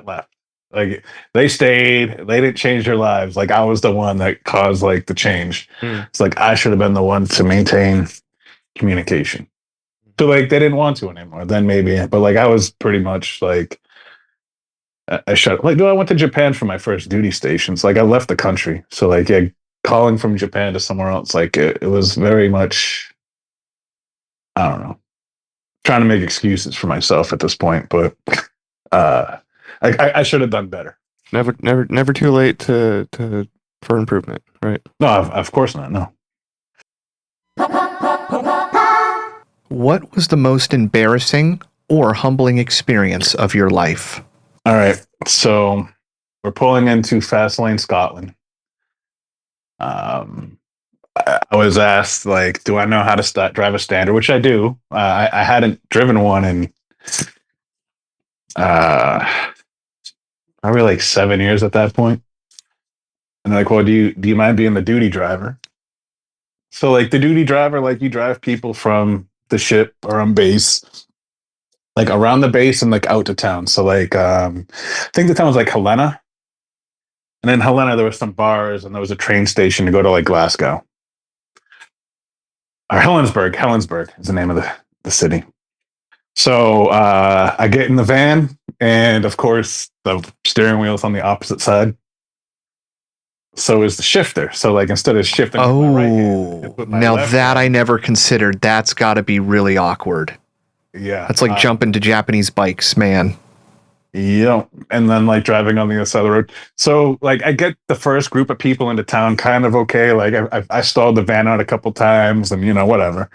left. Like they stayed, they didn't change their lives. Like I was the one that caused like the change. It's like I should have been the one to maintain communication. So like they didn't want to anymore. Then maybe, but like I was pretty much like I shut. Like, no, I went to Japan for my first duty stations. Like I left the country. So like yeah, calling from Japan to somewhere else, like it was very much. I don't know. Trying to make excuses for myself at this point, but uh, I should have done better. Never too late to for improvement, right? No, of course not. No. What was the most embarrassing or humbling experience of your life? All right. So we're pulling into Fastlane, Scotland. I was asked, like, do I know how to drive a standard, which I do. I hadn't driven one in uh, probably like 7 years at that point. And they're like, well, do you mind being the duty driver? So like the duty driver, like you drive people from the ship or on base, like around the base and like out to town. So like I think the town was like Helena. And in Helena there was some bars and there was a train station to go to like Glasgow. Or Helensburgh is the name of the city. So I get in the van, and of course the steering wheel's on the opposite side. So is the shifter. So like instead of shifting with my right hand, it's with my now left that hand. I never considered. That's got to be really awkward. Yeah, That's like jumping to Japanese bikes, man. yeah, and then like driving on the other side of the road. So like I get the first group of people into town kind of okay. Like I stalled the van out a couple times, and whatever.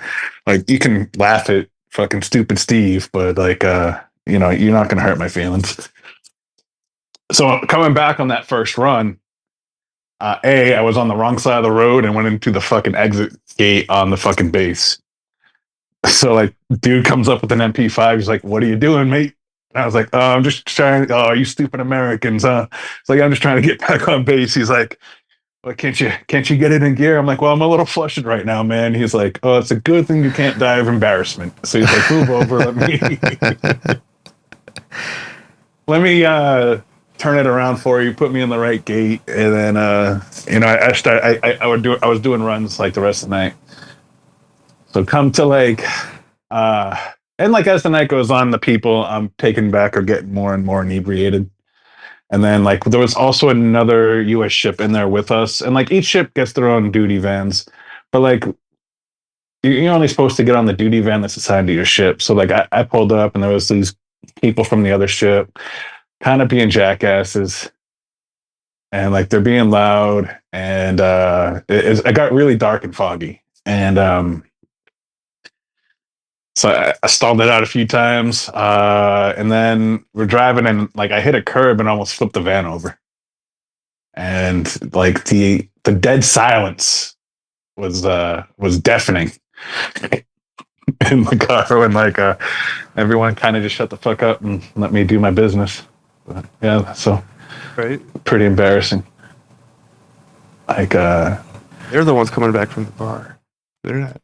Like you can laugh at fucking stupid Steve, but like you're not gonna hurt my feelings. So coming back on that first run, I was on the wrong side of the road and went into the fucking exit gate on the fucking base. So like dude comes up with an MP5. He's like, "What are you doing, mate?" And I was like, "Oh, I'm just trying." "Oh, you stupid Americans, huh?" It's like, "I'm just trying to get back on base." He's like, "Well, can't you get it in gear?" I'm like, "Well, I'm a little flushed right now, man." He's like, "Oh, it's a good thing you can't die of embarrassment." So he's like, "Move over, let me turn it around for you, put me in the right gate." And then I was doing runs like the rest of the night. So come to like and like as the night goes on, the people I'm taking back are getting more and more inebriated. And then like there was also another US ship in there with us. And like each ship gets their own duty vans. But like you're only supposed to get on the duty van that's assigned to your ship. So like I pulled up and there was these people from the other ship kind of being jackasses. And like they're being loud. And it got really dark and foggy. And so I stalled it out a few times, and then we're driving, and like I hit a curb and almost flipped the van over. And like the dead silence was deafening in the car, and like everyone kind of just shut the fuck up and let me do my business. But, yeah, so Right? pretty embarrassing. Like They're the ones coming back from the bar. They're not.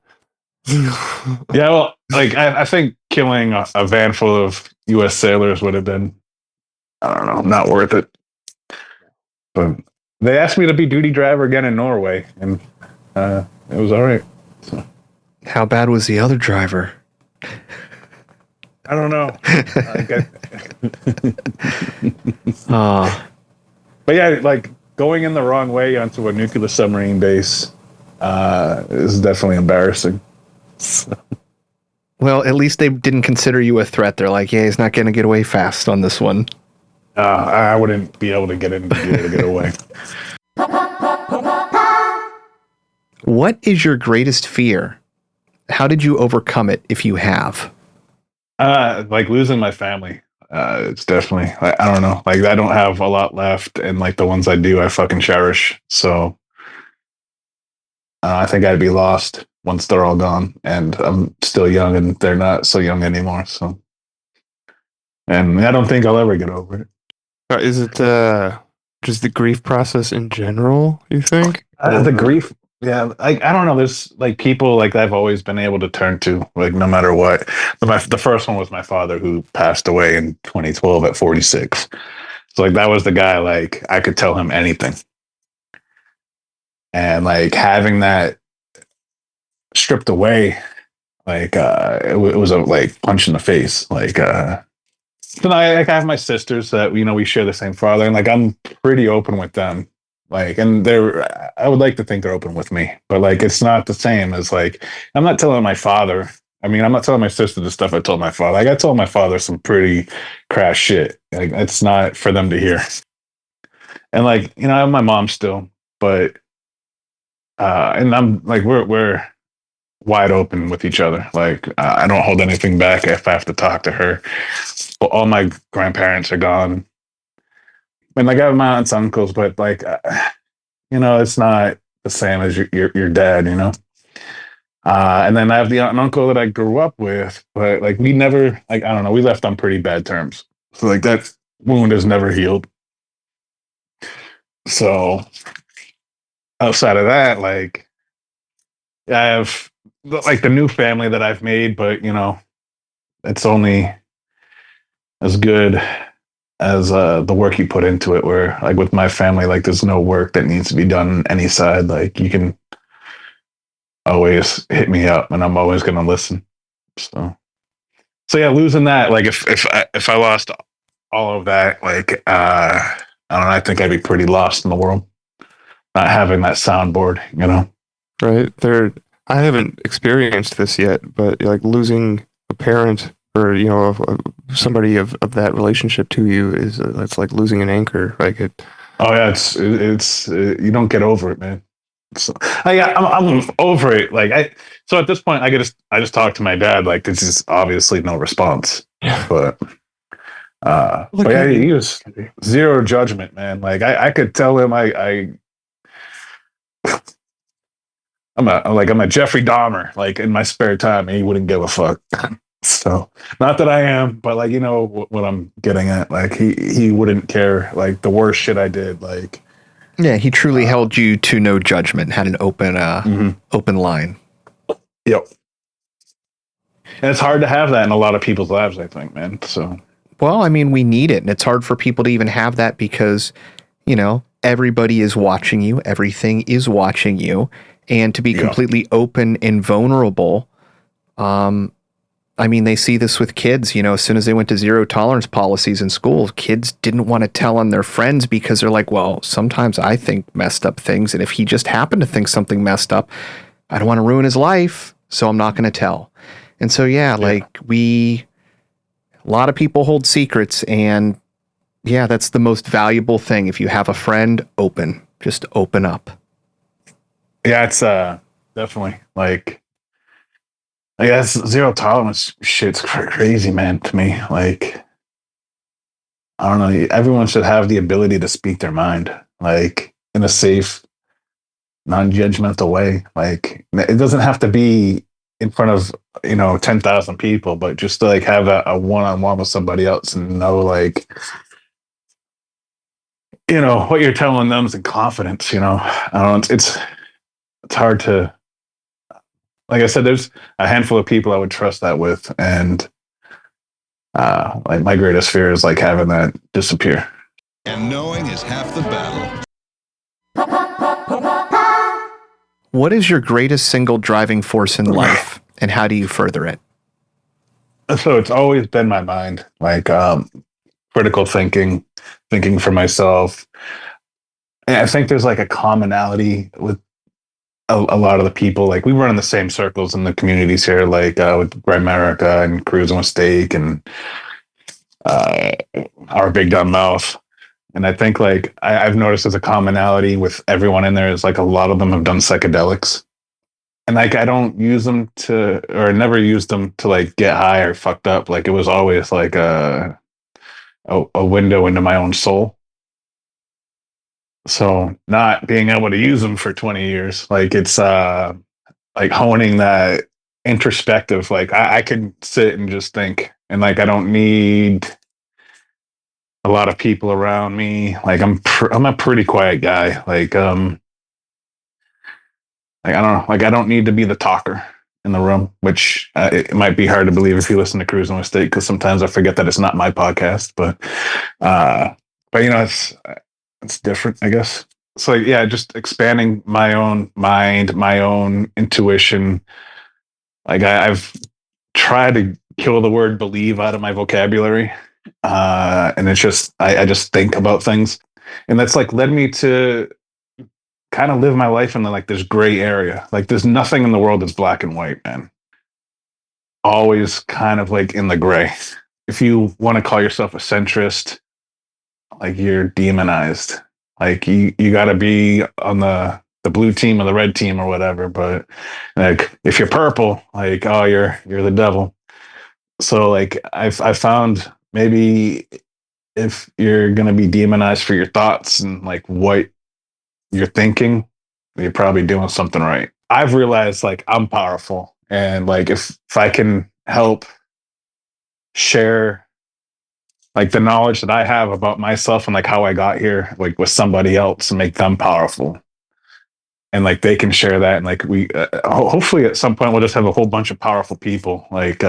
yeah, well, like I think killing a van full of U.S. sailors would have been, I don't know, not worth it. But they asked me to be duty driver again in Norway, and it was all right. So, How bad was the other driver? I don't know. But yeah, like going in the wrong way onto a nuclear submarine base is definitely embarrassing. So. Well, at least they didn't consider you a threat. They're like, yeah, he's not going to get away fast on this one. I wouldn't be able to get in to get away. What is your greatest fear? How did you overcome it, if you have? Like losing my family. It's definitely, I don't know. Like I don't have a lot left, and like the ones I do, I fucking cherish. So I think I'd be lost once they're all gone, and I'm still young, and they're not so young anymore. So, and I don't think I'll ever get over it. Is it just the grief process in general, you think? The grief, yeah. I don't know. There's like people like I've always been able to turn to, like no matter what. The first one was my father, who passed away in 2012 at 46. So like that was the guy. Like I could tell him anything, and like having that stripped away, like it was a like punch in the face. Like then I have my sisters that we share the same father, and like I'm pretty open with them. Like, and I would like to think they're open with me, but like it's not the same as like I'm not telling my father. I mean, I'm not telling my sister the stuff I told my father. Like I told my father some pretty crass shit. Like it's not for them to hear. And like I have my mom still, but and I'm like we're wide open with each other. Like I don't hold anything back if I have to talk to her. But all my grandparents are gone, and like I have my aunts, uncles, but like it's not the same as your dad, you know. And then I have the aunt and uncle that I grew up with, but like we never, like, I don't know, we left on pretty bad terms. So like that wound has never healed. So outside of that, like I have like the new family that I've made, but you know, it's only as good as the work you put into it. Where like with my family, like there's no work that needs to be done on any side. Like you can always hit me up, and I'm always going to listen. So yeah, losing that, like if I lost all of that, like I don't know, I think I'd be pretty lost in the world, not having that soundboard, you know. Right there, I haven't experienced this yet, but like losing a parent or somebody of that relationship to you is that's like losing an anchor. Like it. Oh yeah, it's you don't get over it, man. So, I'm over it. So at this point, I just talk to my dad. Like this is obviously no response, Yeah. but yeah, he was zero judgment, man. Like I could tell him I'm a Jeffrey Dahmer, like in my spare time, and he wouldn't give a fuck. So not that I am, but like you know what I'm getting at. Like he wouldn't care. Like the worst shit I did, like. Yeah, he truly held you to no judgment, had an open open line. Yep. And it's hard to have that in a lot of people's lives, I think, man. So, well, I mean, we need it. And it's hard for people to even have that because, you know, everybody is watching you. Everything is watching you. And to be completely open and vulnerable, I mean, they see this with kids, you know, as soon as they went to zero tolerance policies in school, kids didn't want to tell on their friends because they're like, well, sometimes I think messed up things. And if he just happened to think something messed up, I don't want to ruin his life. So I'm not going to tell. And so, like a lot of people hold secrets, and yeah, that's the most valuable thing. If you have a friend, just open up. Yeah, it's definitely like, I guess zero tolerance shit's crazy, man, to me. Like, I don't know. Everyone should have the ability to speak their mind, like in a safe, non-judgmental way. Like, it doesn't have to be in front of 10,000 people, but just to like have a one-on-one with somebody else and know like what you're telling them is in confidence. I don't know. It's hard to. Like I said, there's a handful of people I would trust that with, and like my greatest fear is like having that disappear. And knowing is half the battle. What is your greatest single driving force in life, and how do you further it? So it's always been my mind, like critical thinking for myself. And I think there's like a commonality with a lot of the people. Like we run in the same circles in the communities here, like with Great America and Cruising with Steak and our Big Dumb Mouth. And I think like I've noticed as a commonality with everyone in there is like a lot of them have done psychedelics. And like I don't use them or never used them to like get high or fucked up. Like it was always like a window into my own soul. So not being able to use them for 20 years, like it's like honing that introspective. Like I can sit and just think, and like I don't need a lot of people around me. Like I'm a pretty quiet guy. Like I don't know. Like I don't need to be the talker in the room, which it might be hard to believe if you listen to Cruising with Steak, because sometimes I forget that it's not my podcast. But it's different, I guess. So yeah, just expanding my own mind, my own intuition. Like I've tried to kill the word believe out of my vocabulary. And it's just, I just think about things. And that's like led me to kind of live my life in like this gray area. Like there's nothing in the world that's black and white, man. Always kind of like in the gray. If you want to call yourself a centrist, like you're demonized. Like you got to be on the blue team or the red team or whatever. But like if you're purple, like oh you're the devil. So like I found maybe if you're gonna be demonized for your thoughts and like what you're thinking, you're probably doing something right. I've realized like I'm powerful, and like if I can help share like the knowledge that I have about myself and like how I got here, like with somebody else and make them powerful. And like they can share that. And like we, hopefully at some point we'll just have a whole bunch of powerful people. Like,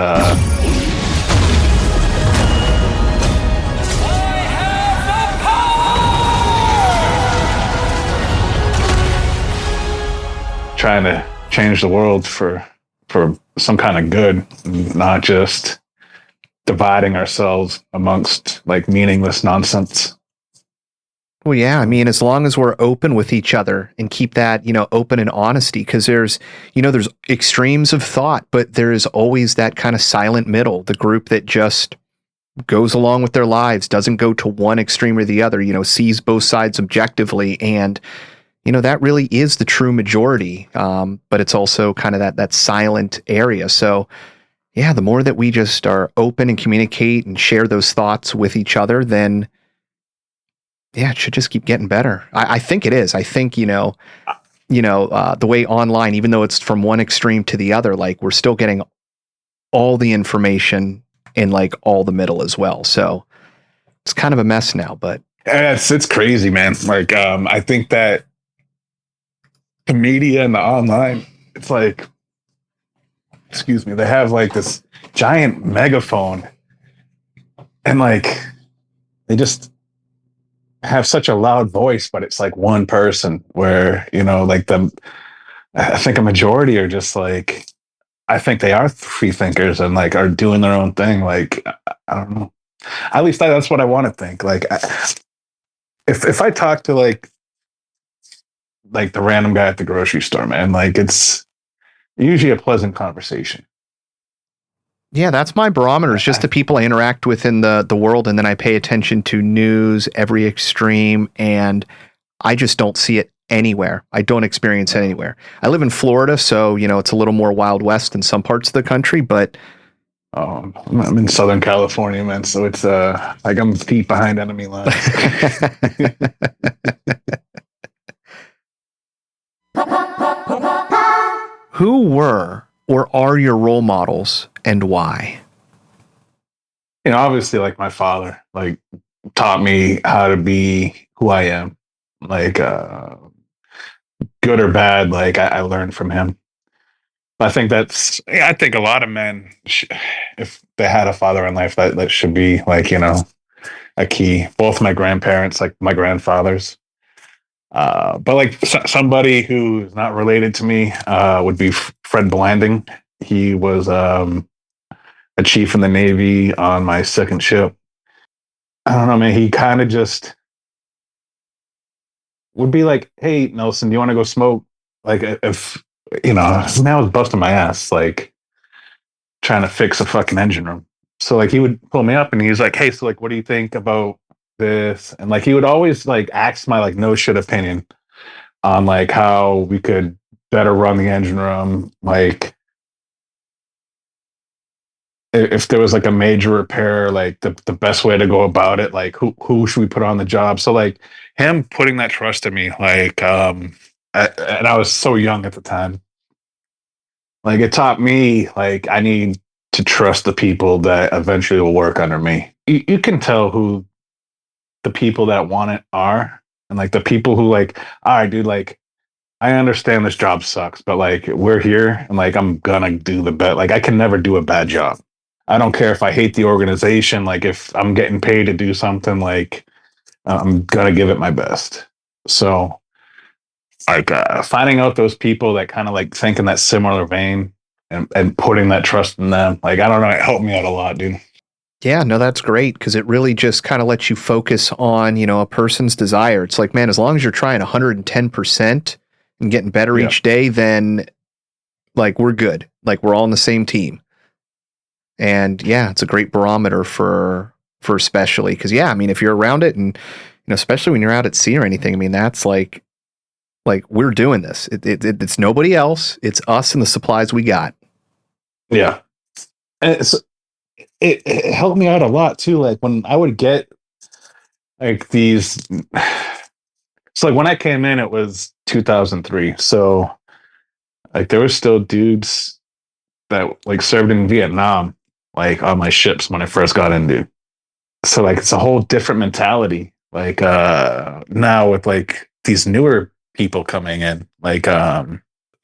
trying to change the world for some kind of good, not just dividing ourselves amongst like meaningless nonsense. Well, yeah, I mean, as long as we're open with each other and keep that, open and honesty, because there's extremes of thought, but there is always that kind of silent middle, the group that just goes along with their lives, doesn't go to one extreme or the other, sees both sides objectively. And, that really is the true majority. But it's also kind of that silent area. So, yeah, the more that we just are open and communicate and share those thoughts with each other, then yeah, it should just keep getting better. I think it is. I think, the way online, even though it's from one extreme to the other, like we're still getting all the information in like all the middle as well. So it's kind of a mess now, but it's crazy, man. Like, I think that the media and the online, it's like, excuse me, they have like this giant megaphone and like they just have such a loud voice, but it's like one person where, like I think a majority are just like, I think they are free thinkers and like are doing their own thing. Like, I don't know. At least that's what I want to think. Like, if I talk to like the random guy at the grocery store, man, like it's usually a pleasant conversation. Yeah, that's my barometer. It's just the people I interact with in the world, and then I pay attention to news, every extreme, and I just don't see it anywhere. I don't experience it anywhere. I live in Florida, so it's a little more Wild West in some parts of the country, but I'm in Southern California, man, so it's like I'm deep behind enemy lines. Who were or are your role models and why? Obviously, like my father, like taught me how to be who I am. Like, good or bad, like I learned from him. I think I think a lot of men, if they had a father in life, that should be like, a key. Both my grandparents, like my grandfathers. But like somebody who's not related to me would be Fred Blanding. He was a chief in the Navy on my second ship. I don't know, man. He kind of just would be like, "Hey, Nelson, do you want to go smoke?" Like if man, I was busting my ass, like trying to fix a fucking engine room. So like he would pull me up and he's like, "Hey, so like, what do you think about this?" And like he would always like ask my like no shit opinion on like how we could better run the engine room, like if there was like a major repair, like the best way to go about it, like who should we put on the job. So like him putting that trust in me, like and I was so young at the time, like it taught me like I need to trust the people that eventually will work under me. You can tell who the people that want it are, and like the people who like, all right, dude, like I understand this job sucks, but like we're here and like I'm gonna do the best. Like I can never do a bad job. I don't care if I hate the organization. Like if I'm getting paid to do something, like I'm gonna give it my best. So like finding out those people that kind of like think in that similar vein and putting that trust in them, like I don't know, it helped me out a lot, dude. Yeah, no, that's great because it really just kind of lets you focus on, a person's desire. It's like, man, as long as you're trying 110% and getting better each day, then like we're good. Like we're all on the same team. And yeah, it's a great barometer for especially because yeah, I mean, if you're around it and especially when you're out at sea or anything, I mean, that's like we're doing this. It's nobody else. It's us and the supplies we got. Yeah, and it helped me out a lot too. Like when I would get like these So like when I came in, it was 2003. So like there were still dudes that like served in Vietnam, like on my ships when I first got in, dude. So like it's a whole different mentality. Like now with like these newer people coming in,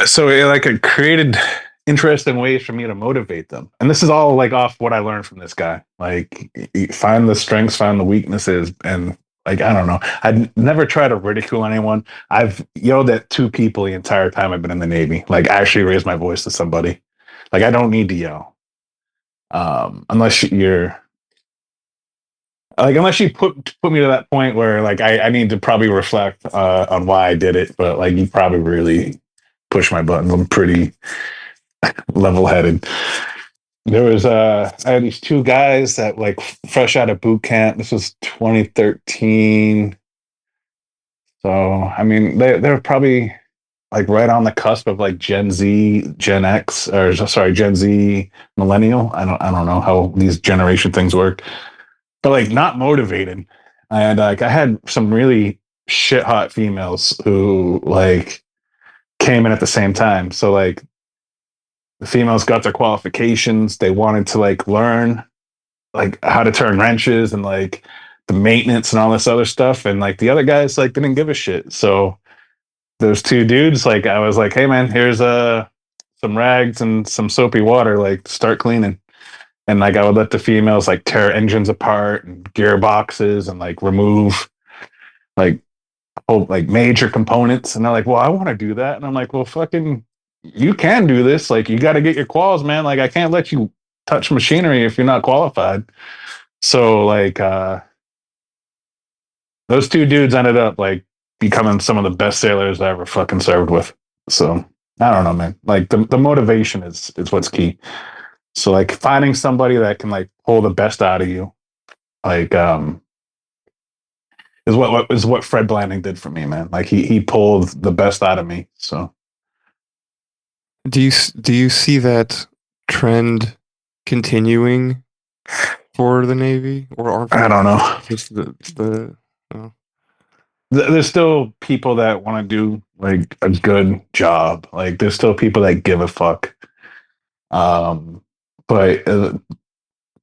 so it created interesting ways for me to motivate them. And this is all like off what I learned from this guy. Like find the strengths, find the weaknesses, and like I don't know. I'd never try to ridicule anyone. I've yelled at two people the entire time I've been in the Navy. Like actually raised my voice to somebody. Like I don't need to yell. Unless you're like unless you put me to that point where like I need to probably reflect on why I did it, but like you probably really push my buttons. I'm pretty level headed. There was I had these two guys that like fresh out of boot camp. This was 2013. So I mean they're probably like right on the cusp of like Gen Z, Gen X, or sorry, Gen Z millennial. I don't know how these generation things work. But like not motivated. And like I had some really shit hot females who like came in at the same time. So like the females got their qualifications. They wanted to like learn like how to turn wrenches and like the maintenance and all this other stuff. And like the other guys like didn't give a shit. So those two dudes, like I was like, hey man, here's some rags and some soapy water, like start cleaning. And like I would let the females like tear engines apart and gearboxes and like remove like like major components. And they're like, well, I want to do that. And I'm like, well, fucking, you can do this. Like, you got to get your quals, man. Like, I can't let you touch machinery if you're not qualified. So like, those two dudes ended up like becoming some of the best sailors I ever fucking served with. So I don't know, man. Like the motivation is what's key. So like finding somebody that can like pull the best out of you, like is what Fred Blanding did for me, man. Like he pulled the best out of me. So Do you see that trend continuing for the Navy, or I don't know. just the oh. There's still people that want to do like a good job. Like there's still people that give a fuck. But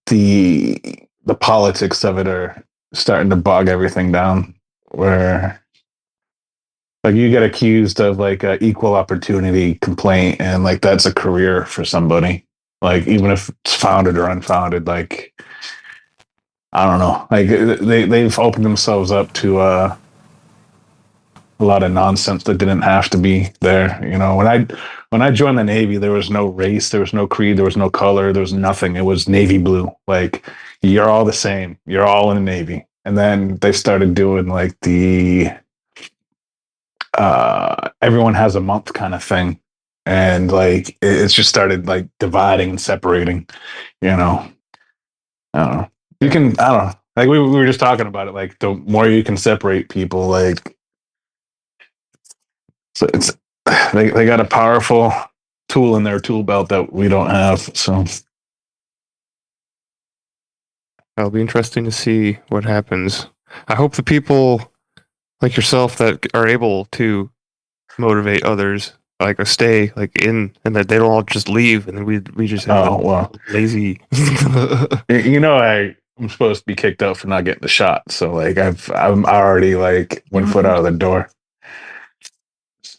the politics of it are starting to bog everything down. Where like you get accused of like a equal opportunity complaint, and like that's a career for somebody. Like even if it's founded or unfounded, like I don't know. Like they've opened themselves up to a lot of nonsense that didn't have to be there. You know, when I joined the Navy, there was no race, there was no creed, there was no color, there was nothing. It was navy blue. Like you're all the same. You're all in the Navy. And then they started doing like the everyone has a month kind of thing. And like it's just started like dividing and separating, you know. I don't know. You can I don't know. Like we were just talking about it. Like the more you can separate people, like so it's they got a powerful tool in their tool belt that we don't have. So It'll be interesting to see what happens. I hope the people like yourself that are able to motivate others like stay like in, and that they don't all just leave, and then we just have lazy. You know, I'm supposed to be kicked out for not getting the shot. So like I'm already like 1 foot out of the door.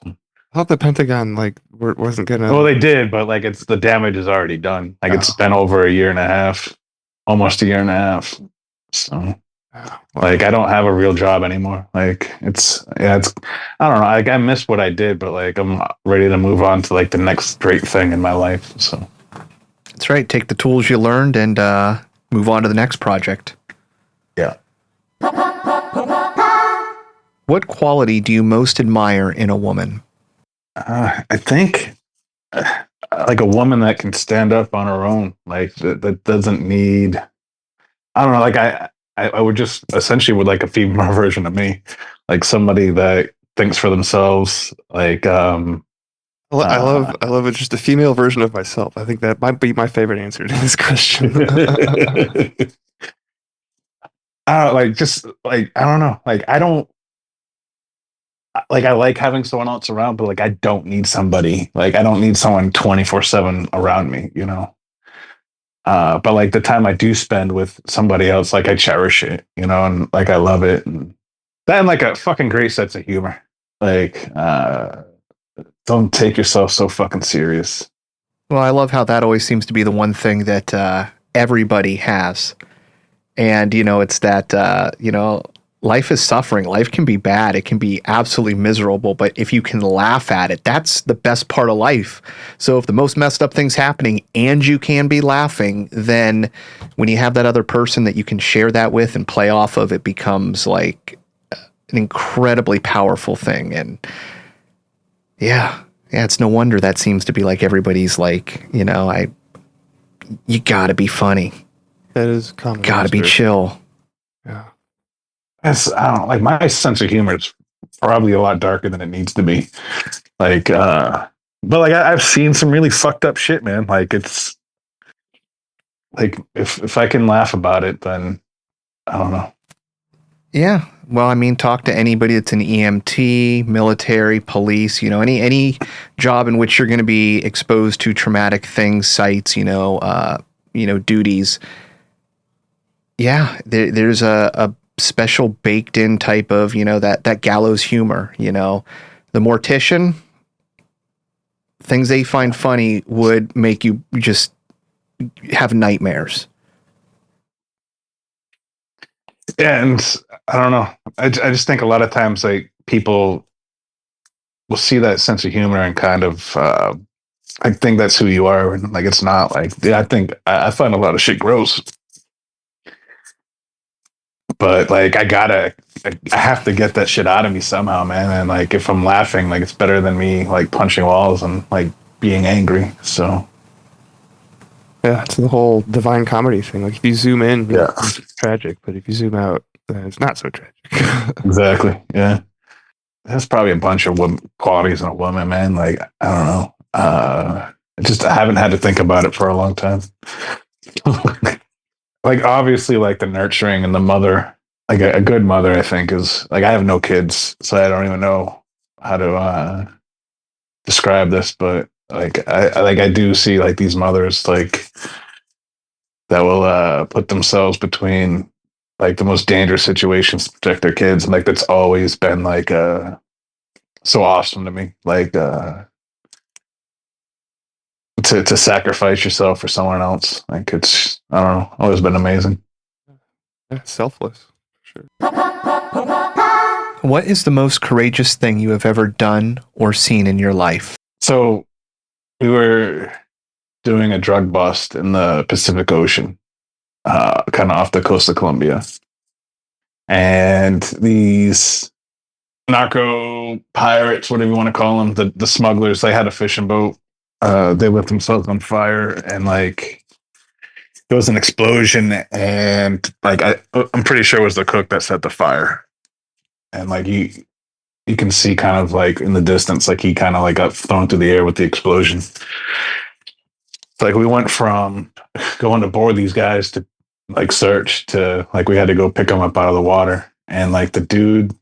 I thought the Pentagon like wasn't gonna. Well, they did, but like it's the damage is already done. Like it's been over a year and a half, almost a year and a half. So like I don't have a real job anymore. Like it's I don't know. Like I miss what I did, but like I'm ready to move on to like the next great thing in my life. So That's right. Take the tools you learned and move on to the next project. yeah. What quality do you most admire in a woman? I think like a woman that can stand up on her own, like that doesn't need. I don't know. Like I would just essentially would like a female version of me, like somebody that thinks for themselves. Like I love it. Just a female version of myself. I think that might be my favorite answer to this question. like just like I don't know. Like I don't. like I like having someone else around, but like I don't need somebody. Like I don't need someone 24/7 around me, you know. But like the time I do spend with somebody else, like I cherish it, you know, and like I love it. And then like a fucking great sense of humor. Like don't take yourself so fucking serious. Well, I love how that always seems to be the one thing that everybody has. And, it's that, life is suffering. Life can be bad. It can be absolutely miserable. But if you can laugh at it, that's the best part of life. So if the most messed up thing's happening and you can be laughing, then when you have that other person that you can share that with and play off of, it becomes like an incredibly powerful thing. And yeah, it's no wonder that seems to be like everybody's like, you gotta be funny. That is common. Gotta be chill. Yeah. I don't know, like my sense of humor is probably a lot darker than it needs to be. Like, but like I've seen some really fucked up shit, man. Like it's like if I can laugh about it, then I don't know. Yeah. Well, I mean, talk to anybody that's an EMT, military, police, any job in which you're going to be exposed to traumatic things, sites, duties. Yeah, there's a special baked in type of, that gallows humor, the mortician, things they find funny would make you just have nightmares. Yeah, and I don't know. I just think a lot of times like people will see that sense of humor and kind of I think that's who you are, and like it's not like I think I find a lot of shit gross. But like I have to get that shit out of me somehow, man. And like if I'm laughing, like it's better than me like punching walls and like being angry. So yeah, it's the whole divine comedy thing. Like if you zoom in, yeah, it's tragic, but if you zoom out, then it's not so tragic. Exactly. Yeah, there's probably a bunch of qualities in a woman, man. Like I don't know. I haven't had to think about it for a long time. Like obviously like the nurturing and the mother, like a good mother I think is like I have no kids, so I don't even know how to describe this, but like I do see like these mothers like that will put themselves between like the most dangerous situations to protect their kids, and like that's always been like so awesome to me, like to sacrifice yourself for someone else. Like it's I don't know, always been amazing. Yeah, selfless, for sure. What is the most courageous thing you have ever done or seen in your life? So we were doing a drug bust in the Pacific Ocean, kind of off the coast of Colombia, and these narco pirates, whatever you want to call them, the smugglers, they had a fishing boat. They lit themselves on fire, and like there was an explosion, and like I'm pretty sure it was the cook that set the fire, and like you can see kind of like in the distance, like he kind of like got thrown through the air with the explosion. Like we went from going to board these guys to like search to like we had to go pick them up out of the water, and like the dude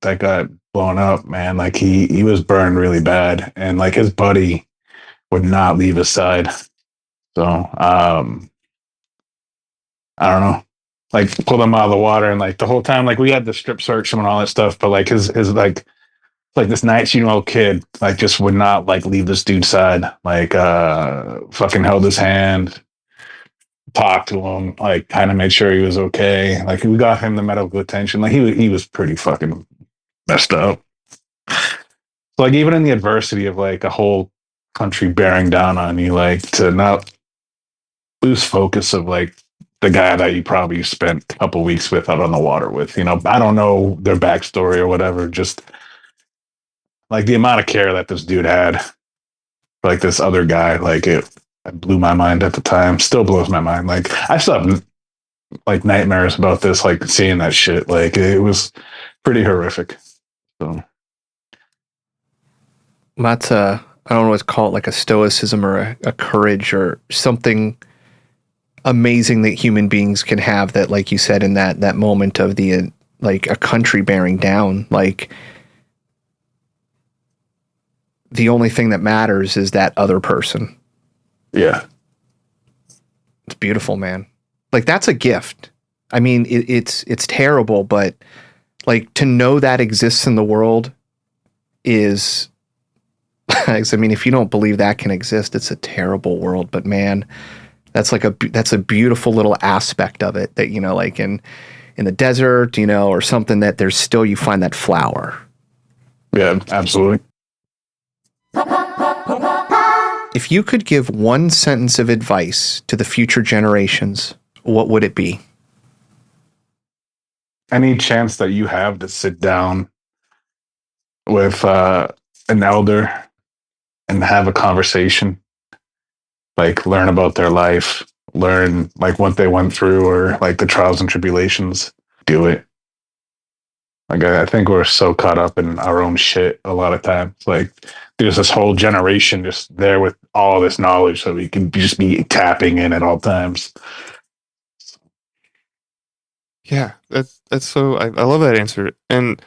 that got blown up, man, like he was burned really bad, and like his buddy would not leave his side. So I don't know, like pulled him out of the water, and like the whole time, like we had to strip search him and all that stuff, but like his like this 19-year-old kid like just would not like leave this dude's side, like fucking held his hand, talked to him, like kind of made sure he was okay. Like we got him the medical attention. Like he was pretty fucking messed up. So like even in the adversity of like a whole country bearing down on you, like to not lose focus of like the guy that you probably spent a couple weeks with out on the water with, I don't know their backstory or whatever, just like the amount of care that this dude had for like this other guy, like it blew my mind at the time, still blows my mind. Like I still have like nightmares about this, like seeing that shit. Like it was pretty horrific. So That's I don't know what to call it, like a stoicism or a courage or something amazing that human beings can have, that, like you said, in that moment of the like a country bearing down, like the only thing that matters is that other person. Yeah. It's beautiful, man. Like, that's a gift. I mean, it's terrible, but like, to know that exists in the world is, I mean, if you don't believe that can exist, it's a terrible world. But man, that's a beautiful little aspect of it that, you know, like in the desert, you know, or something, that there's still, you find that flower. Yeah, absolutely. If you could give one sentence of advice to the future generations, what would it be? Any chance that you have to sit down with an elder and have a conversation, like learn about their life, learn like what they went through or like the trials and tribulations, do it. Like, I think we're so caught up in our own shit a lot of times. Like, there's this whole generation just there with all this knowledge that we can just be tapping in at all times. Yeah, that's so. I love that answer, and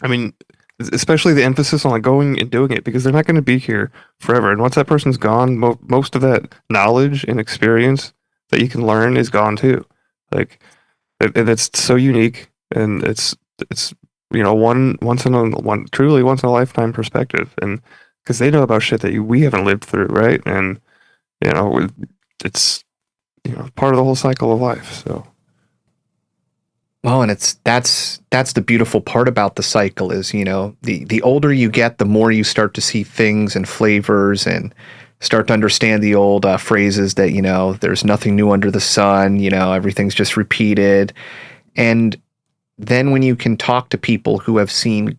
I mean, especially the emphasis on like going and doing it, because they're not going to be here forever. And once that person's gone, most of that knowledge and experience that you can learn is gone too. Like, that's so unique, and it's you know, truly once in a lifetime perspective, and because they know about shit that we haven't lived through, right? And you know, it's, you know, part of the whole cycle of life. So. Well, and that's the beautiful part about the cycle is, you know, the older you get, the more you start to see things and flavors and start to understand the old phrases that, you know, there's nothing new under the sun, you know, everything's just repeated. And then when you can talk to people who have seen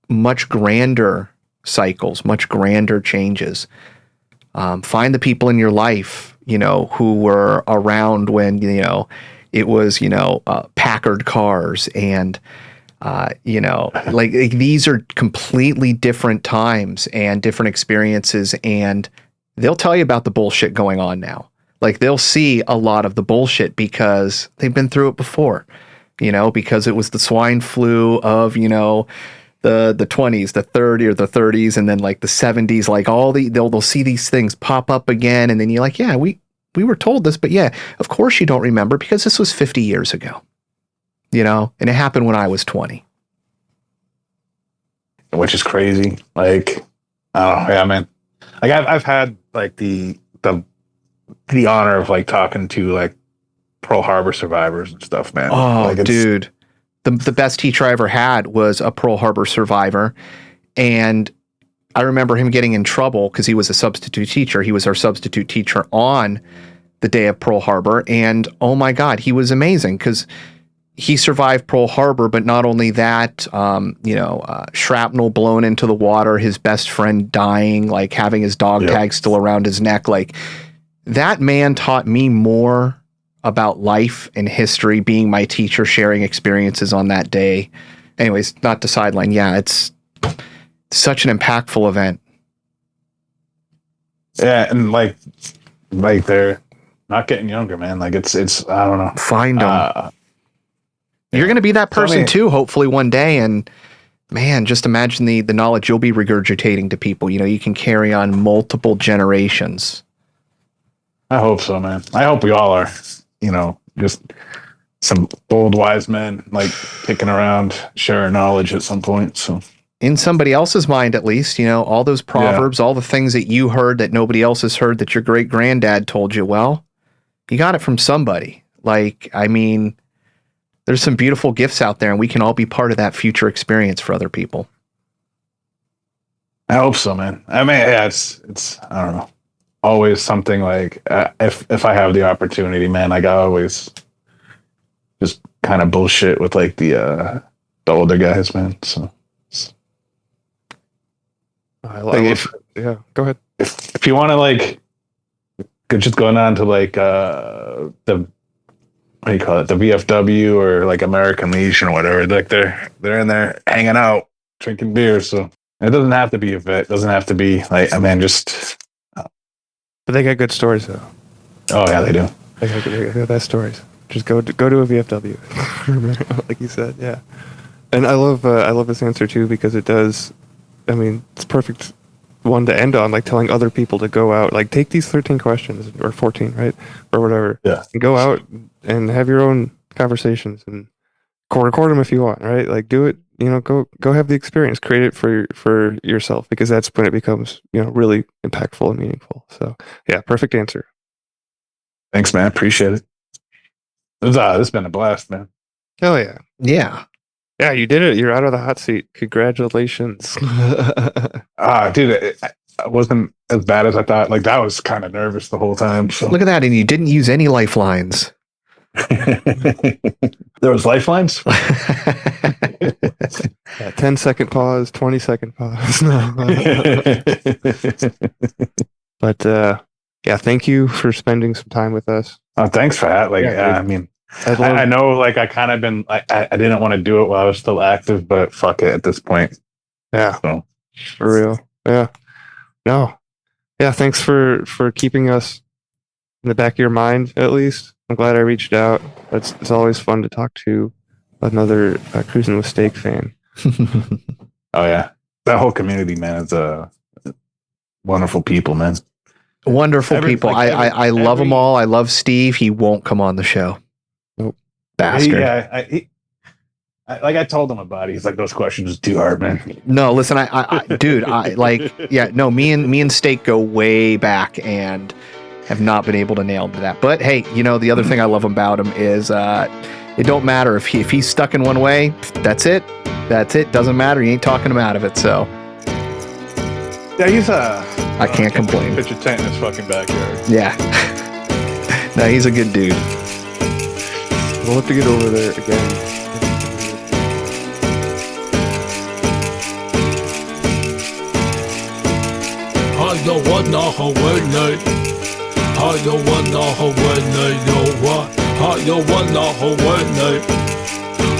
much grander cycles, much grander changes, find the people in your life, you know, who were around when, you know, it was, you know, Packard cars and, you know, like these are completely different times and different experiences. And they'll tell you about the bullshit going on now. Like, they'll see a lot of the bullshit because they've been through it before, you know, because it was the swine flu of, you know, the 20s, the 30s, and then like the 70s, like they'll see these things pop up again. And then you're like, yeah, we were told this, but yeah, of course you don't remember because this was 50 years ago, you know, and it happened when I was 20. Which is crazy. Like, oh yeah, man. Like, I've had like the honor of like talking to like Pearl Harbor survivors and stuff, man. Oh, like, dude, the best teacher I ever had was a Pearl Harbor survivor, and I remember him getting in trouble because he was a substitute teacher. He was our substitute teacher on the day of Pearl Harbor. And oh my God, he was amazing because he survived Pearl Harbor. But not only that, you know, shrapnel blown into the water, his best friend dying, like having his dog tag still around his neck. Like, that man taught me more about life and history, being my teacher, sharing experiences on that day. Anyways, not to sideline. Yeah, it's such an impactful event. Yeah, and like they're not getting younger, man. Like, it's I don't know. Find them. You're going to be that person too, hopefully one day. And man, just imagine the knowledge you'll be regurgitating to people. You know, you can carry on multiple generations. I hope so, man. I hope we all are, you know, just some old wise men like kicking around, sharing knowledge at some point. So, in somebody else's mind, at least, you know, all those proverbs, all the things that you heard that nobody else has heard that your great granddad told you, well, you got it from somebody. Like, I mean, there's some beautiful gifts out there, and we can all be part of that future experience for other people. I hope so, man. I mean, yeah, it's I don't know, always something like if I have the opportunity, man, like I always just kind of bullshit with like the older guys, man. So. Yeah, go ahead. If you want to like, just going on to like the what do you call it, the VFW or like American Legion or whatever, like they're in there hanging out, drinking beer. So it doesn't have to be a vet. It doesn't have to be like, I mean, just. But they got good stories though. Oh yeah, they do. They got the best stories. Just go to a VFW, like you said, yeah. And I love this answer too because it does I mean, it's a perfect one to end on, like telling other people to go out, like take these 13 questions or 14, right? Or whatever. Yeah. And go out and have your own conversations and record them if you want, right? Like do it, go have the experience, create it for yourself, because that's when it becomes, really impactful and meaningful. So yeah, perfect answer. Thanks, man. Appreciate it. This has been a blast, man. Hell yeah. Yeah. Yeah, you did it. You're out of the hot seat. Congratulations. Dude, I wasn't as bad as I thought. Like, I was kind of nervous the whole time. So. Look at that. And you didn't use any lifelines. There was lifelines? 10-second pause, 20-second pause. But yeah, thank you for spending some time with us. Thanks for that. Like, I mean, I know, like, I kind of been, I didn't want to do it while I was still active, but fuck it at this point. Yeah, so. For real. Yeah, no, yeah. Thanks for keeping us in the back of your mind. At least I'm glad I reached out. It's always fun to talk to another Cruising with Steak fan. Oh yeah, that whole community, man, is wonderful people, man. Wonderful people. I love them all. I love Steve. He won't come on the show. Nope. Bastard. I told him about it. He's like, those questions are too hard, man. No, listen, dude, me and Steak go way back and have not been able to nail that. But hey, the other thing I love about him is it don't matter if he's stuck in one way. That's it. Doesn't matter. He ain't talking him out of it. So yeah, he's I can't complain. Pitch a tent in his fucking backyard. Yeah. No, he's a good dude. We'll have to get over there again. I wanna Hawaii. I wanna Hawaii. Yo what? I wanna Hawaii.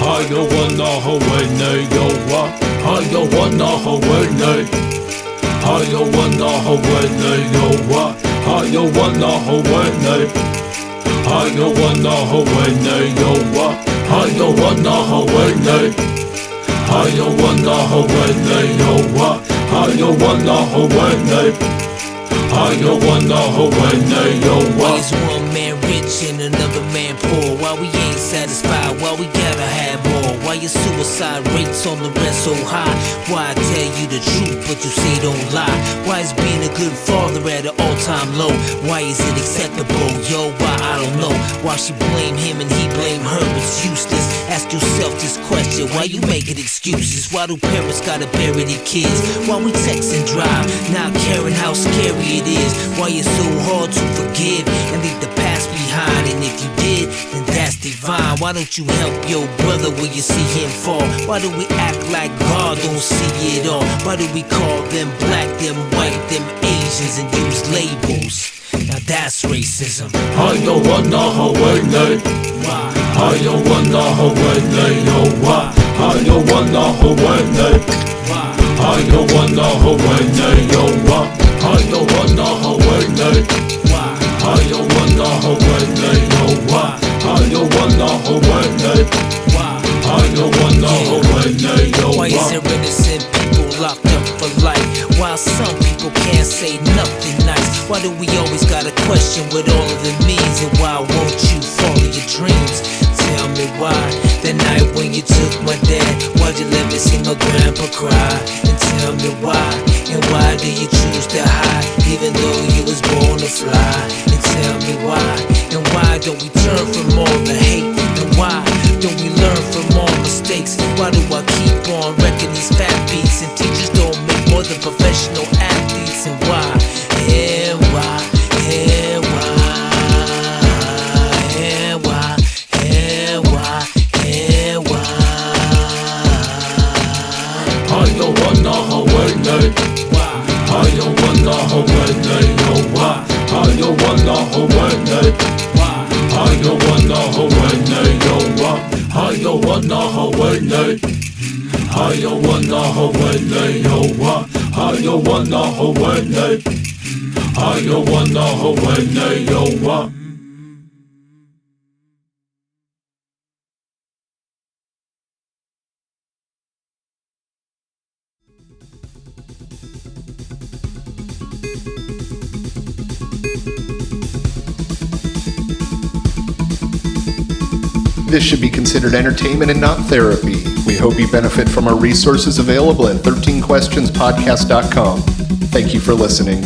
I wanna Hawaii. Yo what? I wanna Hawaii. I wanna Hawaii. Yo what? I wanna Hawaii. I wanna Hawaii. Yo what? I wanna Hawaii. I wanna Hawaii. Yo what? I wanna Hawaii. I wanna Hawaii. Yo what? Why is one man rich and another man poor? Why we ain't satisfied? Why we gotta have more? Why your suicide rates on the rest so high? Why I tell you the truth but you say don't lie? Why is being a good father at an all-time low? Why is it acceptable? Yo, why? I don't know. Why she blame him and he blame her? It's useless. Ask yourself this question. Why you making excuses? Why do parents gotta bury their kids? Why we text and drive, not caring how scary it is? Why it's so hard to forgive and leave the past behind? And if you did, then that's divine. Why don't you help your brother when you see him fall? Why do we act like God don't see it all? Why do we call them black, them white, them Asians and use labels? Now that's racism. I don't wanna Hawaii. Why? I don't wanna Hawaii. Yo, why? I don't wanna Hawaii. Why? I don't wanna Hawaii. Yo, why? I don't wanna Hawaii. Why? I don't wanna Hawaii. Yo, why? I don't wanna Hawaii. Why? I don't wanna Hawaii. Yo, why is there innocent people locked up for life, while some people can't say nothing nice? Why do we always gotta question what all of it means? And why won't you follow your dreams? Tell me why. The night when you took my dad, why'd you let me see my grandpa cry? And tell me why. And why do you choose to hide, even though you was born to fly? And tell me why. And why don't we turn from all the hate? And why don't we learn from all mistakes? Why do I keep on wrecking these fat beats? And teachers don't make more than professional athletes? And why? And why? And why? And why? And why? And why? I don't wanna Hawaii. Why? I don't wanna Hawaii. Yo, why? I don't wanna Hawaii. Why? I don't wanna Hawaii. Yo, why? I don't wanna Hawaii. I don't wanna Hawaii. Yo, why? I don't wanna Hawaii. I don't wanna Hawaii. Yo, why? This should be considered entertainment and not therapy. We hope you benefit from our resources available at 13questionspodcast.com. Thank you for listening.